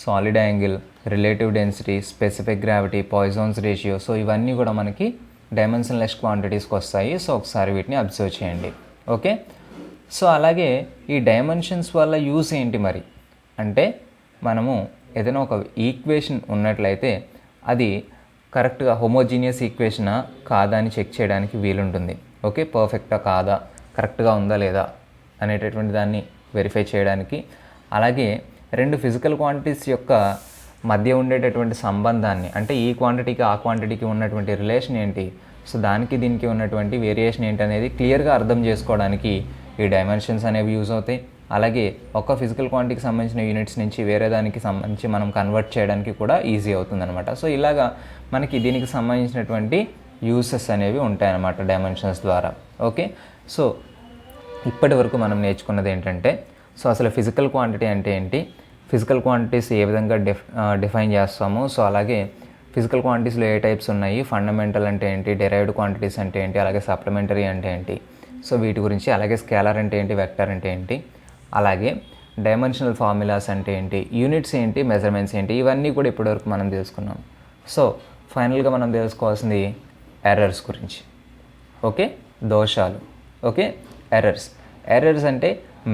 Solid angle, relative density, specific gravity, poisons ratio, so ఇవన్నీ కూడా మనకి డైమెన్షన్లెస్ క్వాంటిటీస్కి వస్తాయి. సో ఒకసారి వీటిని అబ్జర్వ్ చేయండి. ఓకే, సో అలాగే ఈ డైమెన్షన్స్ వల్ల యూస్ ఏంటి మరి అంటే, మనము ఏదైనా ఒక ఈక్వేషన్ ఉన్నట్లయితే అది కరెక్ట్గా హోమోజీనియస్ ఈక్వేషనా కాదా అని చెక్ చేయడానికి వీలుంటుంది. ఓకే, పర్ఫెక్టా కాదా, కరెక్ట్గా ఉందా లేదా అనేటటువంటి దాన్ని వెరిఫై చేయడానికి, అలాగే రెండు ఫిజికల్ క్వాంటిటీస్ యొక్క మధ్య ఉండేటటువంటి సంబంధాన్ని, అంటే ఈ క్వాంటిటీకి ఆ క్వాంటిటీకి ఉన్నటువంటి రిలేషన్ ఏంటి, సో దానికి దీనికి ఉన్నటువంటి వేరియేషన్ ఏంటి అనేది క్లియర్గా అర్థం చేసుకోవడానికి ఈ డైమెన్షన్స్ అనేవి యూజ్ అవుతాయి. అలాగే ఒక ఫిజికల్ క్వాంటిటీకి సంబంధించిన యూనిట్స్ నుంచి వేరే దానికి సంబంధించి మనం కన్వర్ట్ చేయడానికి కూడా ఈజీ అవుతుందన్నమాట. సో ఇలాగా మనకి దీనికి సంబంధించినటువంటి యూసెస్ అనేవి ఉంటాయన్నమాట డైమెన్షన్స్ ద్వారా. ఓకే, సో ఇప్పటి వరకు మనం నేర్చుకున్నది ఏంటంటే, సో అసలు ఫిజికల్ క్వాంటిటీ అంటే ఏంటి, ఫిజికల్ క్వాంటిటీస్ ఏ విధంగా డిఫైన్ చేస్తాము, సో అలాగే ఫిజికల్ క్వాంటిటీస్లో ఏ టైప్స్ ఉన్నాయి, ఫండమెంటల్ అంటే ఏంటి, డెరైవ్డ్ క్వాంటిటీస్ అంటే ఏంటి, అలాగే సప్లిమెంటరీ అంటే ఏంటి, సో వీటి గురించి, అలాగే స్కేలార్ అంటే ఏంటి, వెక్టర్ అంటే ఏంటి, అలాగే డైమెన్షనల్ ఫార్ములాస్ అంటే ఏంటి, యూనిట్స్ ఏంటి, మెజర్మెంట్స్ ఏంటి, ఇవన్నీ కూడా ఇప్పటివరకు మనం తెలుసుకున్నాం. సో ఫైనల్గా మనం తెలుసుకోవాల్సింది ఎర్రర్స్ గురించి. ఓకే, దోషాలు. ఓకే, ఎర్రర్స్ అంటే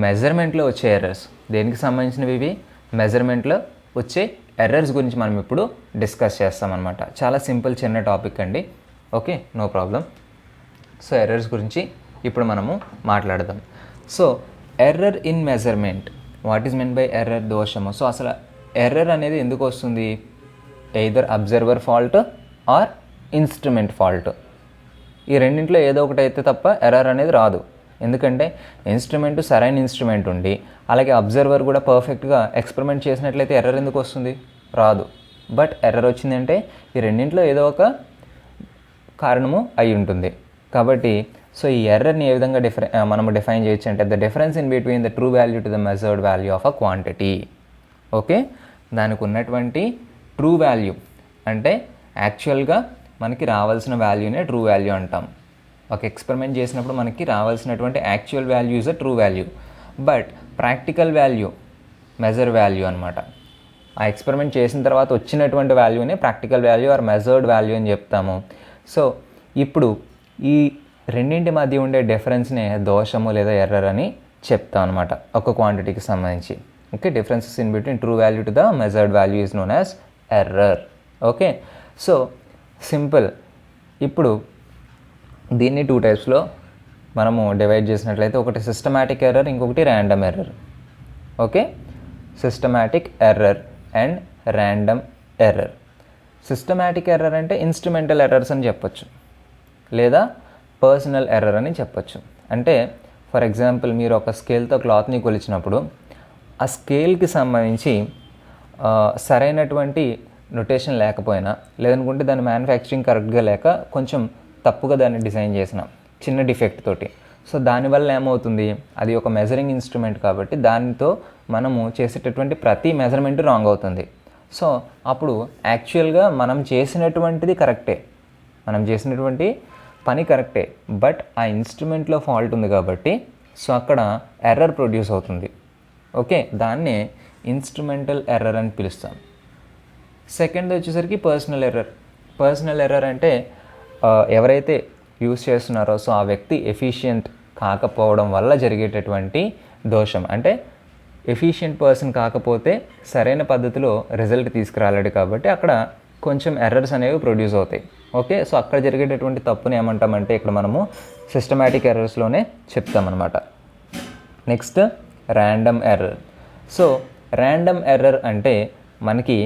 మెజర్మెంట్లో వచ్చే ఎర్రర్స్. దేనికి సంబంధించినవి ఇవి? మెజర్మెంట్లో వచ్చే ఎర్రర్స్ గురించి మనం ఇప్పుడు డిస్కస్ చేస్తామన్నమాట. చాలా సింపుల్ చిన్న టాపిక్ అండి. Okay, no problem. So errors గురించి ఇప్పుడు మనము మాట్లాడదాం. So error in measurement, what is mean by error, దోషము. సో అసలు ఎర్రర్ అనేది ఎందుకు వస్తుంది? Either observer fault or instrument fault. ఈ రెండింటిలో ఏదో ఒకటి అయితే తప్ప ఎర్రర్ అనేది రాదు. ఎందుకంటే ఇన్స్ట్రుమెంట్ సరైన ఇన్స్ట్రుమెంట్ ఉండి, అలాగే అబ్జర్వర్ కూడా పర్ఫెక్ట్గా ఎక్స్పెరిమెంట్ చేసినట్లయితే ఎర్రర్ ఎందుకు వస్తుంది? రాదు. బట్ ఎర్రర్ వచ్చిందంటే ఈ రెండింటిలో ఏదో ఒక కారణము అయి ఉంటుంది. కాబట్టి సో ఈ ఎర్రర్ని ఏ విధంగా మనము డిఫైన్ చేయొచ్చు అంటే, the difference in between the true value to the measured value of a quantity. Okay, దానికి ఉన్నటువంటి ట్రూ వాల్యూ అంటే యాక్చువల్గా మనకి రావాల్సిన వాల్యూనే ట్రూ వాల్యూ అంటాం. ఒక ఎక్స్పెరిమెంట్ చేసినప్పుడు మనకి రావాల్సినటువంటి actual value is a true value, but practical value measure value అనమాట. ఆ ఎక్స్పెరిమెంట్ చేసిన తర్వాత వచ్చినటువంటి వాల్యూనే practical value or measured value అని చెప్తాము. సో ఇప్పుడు ఈ రెండింటి మధ్య ఉండే డిఫరెన్స్నే దోషము లేదా ఎర్రర్ అని చెప్తాం అనమాట ఒక క్వాంటిటీకి సంబంధించి. Okay, differences in between true value to the measured value is known as error. Okay, so simple. ఇప్పుడు దీన్ని 2 టైప్స్లో మనము డివైడ్ చేసినట్లయితే, ఒకటి సిస్టమాటిక్ ఎర్రర్, ఇంకొకటి random error. Okay, systematic error and random error. Systematic error అంటే ఇన్స్ట్రుమెంటల్ ఎర్రర్స్ అని చెప్పొచ్చు, లేదా పర్సనల్ ఎర్రర్ అని చెప్పొచ్చు. అంటే ఫర్ ఎగ్జాంపుల్, మీరు ఒక స్కేల్తో క్లాత్ని కొలిచినప్పుడు ఆ స్కేల్కి సంబంధించి సరైనటువంటి నొటేషన్ లేకపోయినా, లేదనుకుంటే దాని మ్యానుఫ్యాక్చరింగ్ కరెక్ట్గా లేక కొంచెం తప్పుగా దాన్ని డిజైన్ చేసిన చిన్న డిఫెక్ట్ తోటి, సో దానివల్ల ఏమవుతుంది, అది ఒక మెజరింగ్ ఇన్స్ట్రుమెంట్ కాబట్టి దానితో మనము చేసేటటువంటి ప్రతి మెజర్మెంట్ రాంగ్ అవుతుంది. సో అప్పుడు యాక్చువల్గా మనం చేసినటువంటిది కరెక్టే, మనం చేసినటువంటి పని కరెక్టే, బట్ ఆ ఇన్స్ట్రుమెంట్లో ఫాల్ట్ ఉంది కాబట్టి సో అక్కడ ఎర్రర్ ప్రొడ్యూస్ అవుతుంది. ఓకే, దాన్నే ఇన్స్ట్రుమెంటల్ ఎర్రర్ అని పిలుస్తాం. సెకండ్ వచ్చేసరికి పర్సనల్ ఎర్రర్. పర్సనల్ ఎర్రర్ అంటే ఎవరైతే యూజ్ చేస్తున్నారో సో ఆ వ్యక్తి ఎఫిషియెంట్ కాకపోవడం వల్ల జరిగేటటువంటి దోషం. అంటే ఎఫిషియెంట్ పర్సన్ కాకపోతే సరైన పద్ధతిలో రిజల్ట్ తీసుకురాలేడు కాబట్టి అక్కడ కొంచెం ఎర్రర్స్ అనేవి ప్రొడ్యూస్ అవుతాయి. ఓకే, సో అక్కడ జరిగేటటువంటి తప్పుని ఏమంటామంటే ఇక్కడ మనము సిస్టమాటిక్ ఎర్రర్స్లోనే చెప్తామన్నమాట. Next random error. So random error అంటే మనకి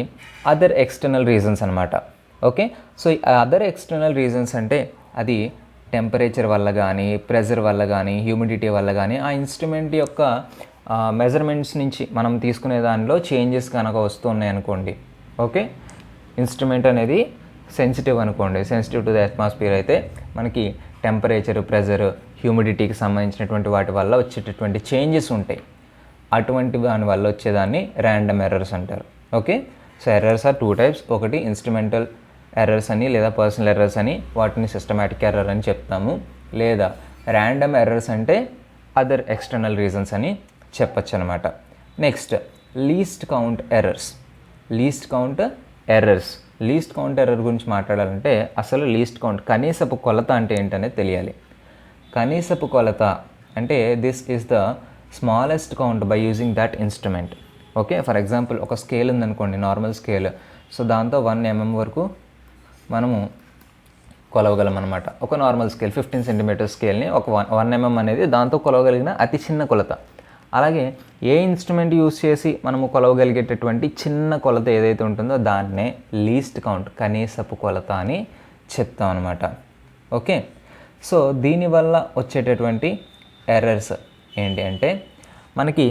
అదర్ ఎక్స్టర్నల్ రీజన్స్ అనమాట. ఓకే, సో ఈ అదర్ ఎక్స్టర్నల్ రీజన్స్ అంటే అది టెంపరేచర్ వల్ల కానీ, ప్రెజర్ వల్ల కానీ, హ్యూమిడిటీ వల్ల కానీ, ఆ ఇన్స్ట్రుమెంట్ యొక్క మెజర్మెంట్స్ నుంచి మనం తీసుకునే దానిలో చేంజెస్ కనుక వస్తున్నాయి అనుకోండి. ఓకే, ఇన్స్ట్రుమెంట్ అనేది సెన్సిటివ్ అనుకోండి, సెన్సిటివ్ టు ద అట్మాస్ఫియర్ అయితే మనకి టెంపరేచర్, ప్రెజర్, హ్యూమిడిటీకి సంబంధించినటువంటి వాటి వల్ల వచ్చేటటువంటి చేంజెస్ ఉంటాయి. అటువంటి దాని వల్ల వచ్చేదాన్ని ర్యాండమ్ ఎర్రర్స్ అంటారు. Okay, so errors are 2 types. ఒకటి ఇన్స్ట్రుమెంటల్ ఎర్రర్స్ అని లేదా పర్సనల్ ఎర్రర్స్ అని, వాటిని సిస్టమాటిక్ ఎర్రర్ అని చెప్తాము. లేదా ర్యాండమ్ ఎర్రర్స్ అంటే అదర్ ఎక్స్టర్నల్ రీజన్స్ అని చెప్పచ్చు అనమాట. Next least count errors. Least count error గురించి మాట్లాడాలంటే అసలు లీస్ట్ కౌంట్, కనీసపు కొలత అంటే ఏంటనేది తెలియాలి. కనీసపు కొలత అంటే this is the smallest count by using that instrument. Okay, for example ఒక స్కేల్ ఉందనుకోండి, నార్మల్ స్కేల్. సో దాంతో 1 mm వరకు మనము కొలవగలం అనమాట. ఒక నార్మల్ స్కేల్ 15 cm స్కేల్ని ఒక 1 mm అనేది దాంతో కొలవగలిగిన అతి చిన్న కొలత. అలాగే ఏ ఇన్స్ట్రుమెంట్ యూజ్ చేసి మనము కొలవగలిగేటటువంటి చిన్న కొలత ఏదైతే ఉంటుందో దాన్నే లీస్ట్ కౌంట్, కనీసపు కొలత అని చెప్తాం అనమాట. ఓకే, సో దీనివల్ల వచ్చేటటువంటి ఎర్రర్స్ ఏంటి అంటే, మనకి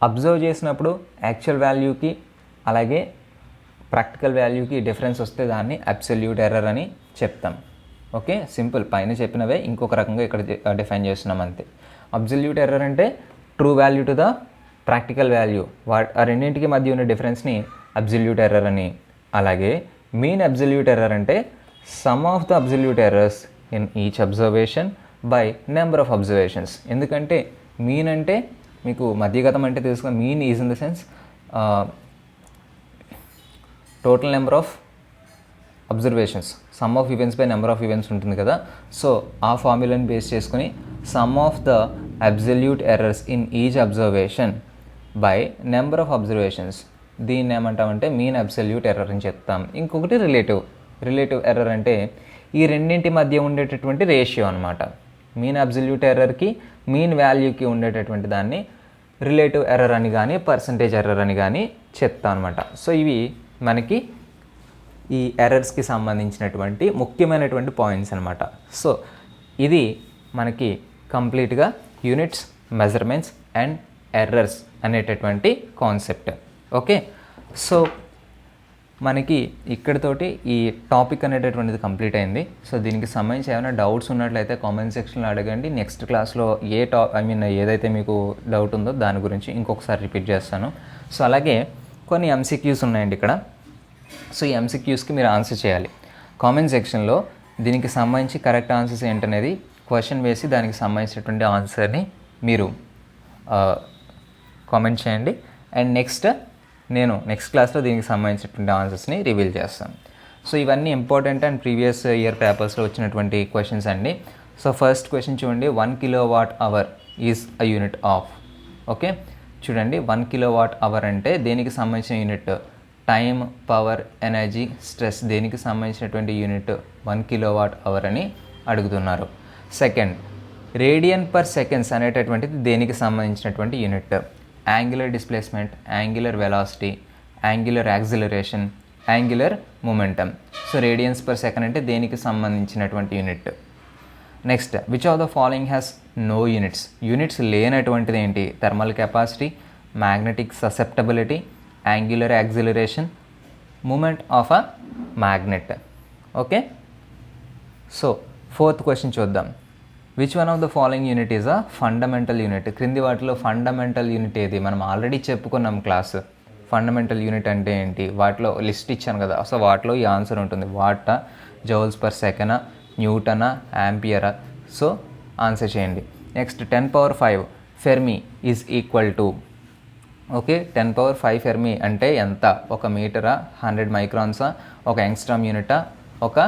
అబ్జర్వ్ చేసినప్పుడు యాక్చువల్ వాల్యూకి అలాగే ప్రాక్టికల్ వాల్యూకి డిఫరెన్స్ వస్తే దాన్ని అబ్సల్యూట్ ఎర్రర్ అని చెప్తాం. ఓకే, సింపుల్, పైన చెప్పినవే ఇంకొక రకంగా ఇక్కడ డిఫైన్ చేస్తున్నాం అంతే. అబ్జల్యూట్ ఎర్రర్ అంటే true value to the practical value, ఆ రెండింటికి మధ్య ఉన్న డిఫరెన్స్ని అబ్జల్యూట్ ఎర్రర్ అని. అలాగే మీన్ అబ్జల్యూట్ ఎర్రర్ అంటే some of the absolute errors in each observation by number of observations. ఎందుకంటే మీన్ అంటే మీకు మధ్యగతం అంటే తెలుసుకున్న mean is in the sense total number of observations, some of events by number of events ఉంటుంది కదా. So ఆ ఫార్ములాని base చేసుకుని some of the absolute errors in each observation by number of observations, దీన్ని ఏమంటామంటే మీన్ అబ్సల్యూట్ ఎర్రర్ అని చెప్తాం. ఇంకొకటి relative error అంటే ఈ రెండింటి మధ్య ఉండేటటువంటి రేషియో అనమాట. మీన్ అబ్సల్యూట్ ఎర్రర్కి మీన్ వాల్యూకి ఉండేటటువంటి దాన్ని రిలేటివ్ ఎర్రర్ అని కానీ పర్సంటేజ్ ఎర్రర్ అని కానీ చెప్తాం అనమాట. సో ఇవి మనకి ఈ ఎర్రర్స్కి సంబంధించినటువంటి ముఖ్యమైనటువంటి పాయింట్స్ అనమాట. సో ఇది మనకి కంప్లీట్గా యూనిట్స్, మెజర్మెంట్స్ అండ్ ఎర్రర్స్ అనేటటువంటి కాన్సెప్ట్. ఓకే, సో మనకి ఇక్కడితోటి ఈ టాపిక్ అనేటటువంటిది కంప్లీట్ అయింది. సో దీనికి సంబంధించి ఏమైనా డౌట్స్ ఉన్నట్లయితే కామెంట్ సెక్షన్లో అడగండి. నెక్స్ట్ క్లాస్లో ఏదైతే మీకు డౌట్ ఉందో దాని గురించి ఇంకొకసారి రిపీట్ చేస్తాను. సో అలాగే కొన్ని ఎంసీక్యూస్ ఉన్నాయండి ఇక్కడ. సో ఈ ఎంసీక్యూస్కి మీరు ఆన్సర్ చేయాలి. కామెంట్ సెక్షన్లో దీనికి సంబంధించి కరెక్ట్ ఆన్సర్స్ ఏంటనేది క్వశ్చన్ వేసి దానికి సంబంధించినటువంటి ఆన్సర్ని మీరు కామెంట్ చేయండి. అండ్ నేను నెక్స్ట్ క్లాస్లో దీనికి సంబంధించినటువంటి ఆన్సర్స్ని రివీల్ చేస్తాను. సో ఇవన్నీ ఇంపార్టెంట్ అండ్ ప్రీవియస్ ఇయర్ పేపర్స్లో వచ్చినటువంటి క్వశ్చన్స్ అండి. సో ఫస్ట్ క్వశ్చన్ చూడండి, 1 kWh is a unit of. Okay, చూడండి 1 kWh అంటే దేనికి సంబంధించిన unit? Time, power, energy, stress దేనికి సంబంధించినటువంటి యూనిట్ 1 kWh అని అడుగుతున్నారు. సెకండ్, రేడియన్ పర్ సెకండ్స్ అనేటటువంటిది దేనికి సంబంధించినటువంటి unit? Angular displacement, angular velocity, angular acceleration, angular momentum. So radians per second అంటే దేనికి సంబంధించినటువంటి unit? Next, which of the following has no units? Units లేనటువంటిది ఏంటి? Thermal capacity, magnetic susceptibility, angular acceleration, moment of a magnet. Okay, so fourth question చూద్దాం. Which one of the following unit is a fundamental unit? క్రింది వాటిలో fundamental unit ఏది? మనం already చెప్పుకున్నాం class. Fundamental unit అంటే ఏంటి? వాటిలో లిస్ట్ ఇచ్చాను కదా. సో వాటిలో ఈ ఆన్సర్ ఉంటుంది. వాటా, జౌల్స్ పర్ సెకండ్, న్యూటనా, యాంపియరా? సో ఆన్సర్ చేయండి. Next, 10⁵ fermi is equal to. Okay, 10⁵ fermi అంటే ఎంత? 1 మీటరా, 100 మైక్రాన్సా, 1 యాంగ్స్ట్రామ్ యూనిటా, 1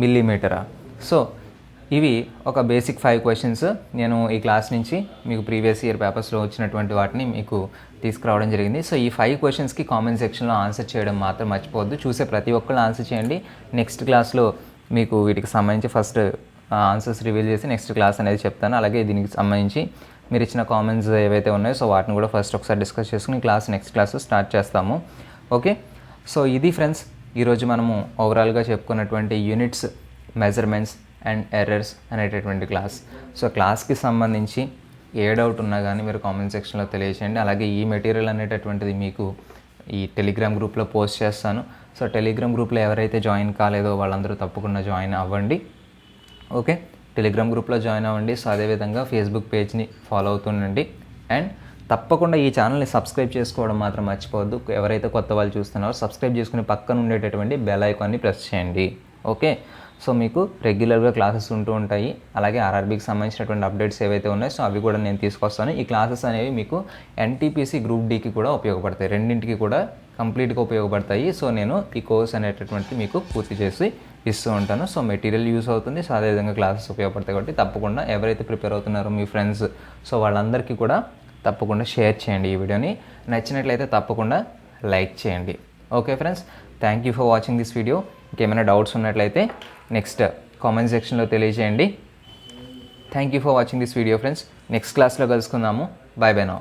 మిల్లీమీటరా? సో ఇవి ఒక బేసిక్ 5 క్వశ్చన్స్ నేను ఈ క్లాస్ నుంచి మీకు ప్రీవియస్ ఇయర్ పేపర్స్లో వచ్చినటువంటి వాటిని మీకు తీసుకురావడం జరిగింది. సో ఈ 5 క్వశ్చన్స్కి కామెంట్ సెక్షన్లో ఆన్సర్ చేయడం మాత్రం మర్చిపోవద్దు. చూసే ప్రతి ఒక్కళ్ళు ఆన్సర్ చేయండి. నెక్స్ట్ క్లాస్లో మీకు వీటికి సంబంధించి ఫస్ట్ ఆన్సర్స్ రివీల్ చేసి నెక్స్ట్ క్లాస్ అనేది చెప్తాను. అలాగే దీనికి సంబంధించి మీరు ఇచ్చిన కామెంట్స్ ఏవైతే ఉన్నాయో సో వాటిని కూడా ఫస్ట్ ఒకసారి డిస్కస్ చేసుకుని నెక్స్ట్ క్లాస్ స్టార్ట్ చేస్తాము. ఓకే, సో ఇది ఫ్రెండ్స్ ఈరోజు మనము ఓవరాల్గా చెప్పుకున్నటువంటి యూనిట్స్, మెజర్మెంట్స్ అండ్ ఎర్రర్స్ అనేటటువంటి క్లాస్. సో క్లాస్కి సంబంధించి ఏ డౌట్ ఉన్నా కానీ మీరు కామెంట్ సెక్షన్లో తెలియచేయండి. అలాగే ఈ మెటీరియల్ అనేటటువంటిది మీకు ఈ టెలిగ్రామ్ గ్రూప్లో పోస్ట్ చేస్తాను. సో టెలిగ్రామ్ గ్రూప్లో ఎవరైతే జాయిన్ కాలేదో వాళ్ళందరూ తప్పకుండా జాయిన్ అవ్వండి. ఓకే, టెలిగ్రామ్ గ్రూప్లో జాయిన్ అవ్వండి. సో అదేవిధంగా ఫేస్బుక్ పేజ్ని ఫాలో అవుతుండండి. అండ్ తప్పకుండా ఈ ఛానల్ని సబ్స్క్రైబ్ చేసుకోవడం మాత్రం మర్చిపోవద్దు. ఎవరైతే కొత్త వాళ్ళు చూస్తున్నారో సబ్స్క్రైబ్ చేసుకుని పక్కన ఉండేటటువంటి బెల్ ఐకాన్ని ప్రెస్ చేయండి. ఓకే, సో మీకు రెగ్యులర్గా క్లాసెస్ ఉంటూ ఉంటాయి. అలాగే ఆర్ఆర్బీకి సంబంధించినటువంటి అప్డేట్స్ ఏవైతే ఉన్నాయో సో అవి కూడా నేను తీసుకొస్తాను. ఈ క్లాసెస్ అనేవి మీకు ఎన్టీపీసీ గ్రూప్ డీకి కూడా ఉపయోగపడతాయి. రెండింటికి కూడా కంప్లీట్గా ఉపయోగపడతాయి. సో నేను ఈ కోర్స్ అనేటటువంటిది మీకు పూర్తి చేసి ఇస్తూ ఉంటాను. సో మెటీరియల్ యూస్ అవుతుంది. సో అదేవిధంగా క్లాసెస్ ఉపయోగపడతాయి. కాబట్టి తప్పకుండా ఎవరైతే ప్రిపేర్ అవుతున్నారో మీ ఫ్రెండ్స్ సో వాళ్ళందరికీ కూడా తప్పకుండా షేర్ చేయండి. ఈ వీడియోని నచ్చినట్లయితే తప్పకుండా లైక్ చేయండి. Okay friends, thank you for watching this video. ఇంకేమైనా డౌట్స్ ఉన్నట్లయితే నెక్స్ట్ కామెంట్ సెక్షన్లో తెలియజేయండి. Thank you for watching this video friends. Next క్లాస్లో కలుసుకుందాము. By by now.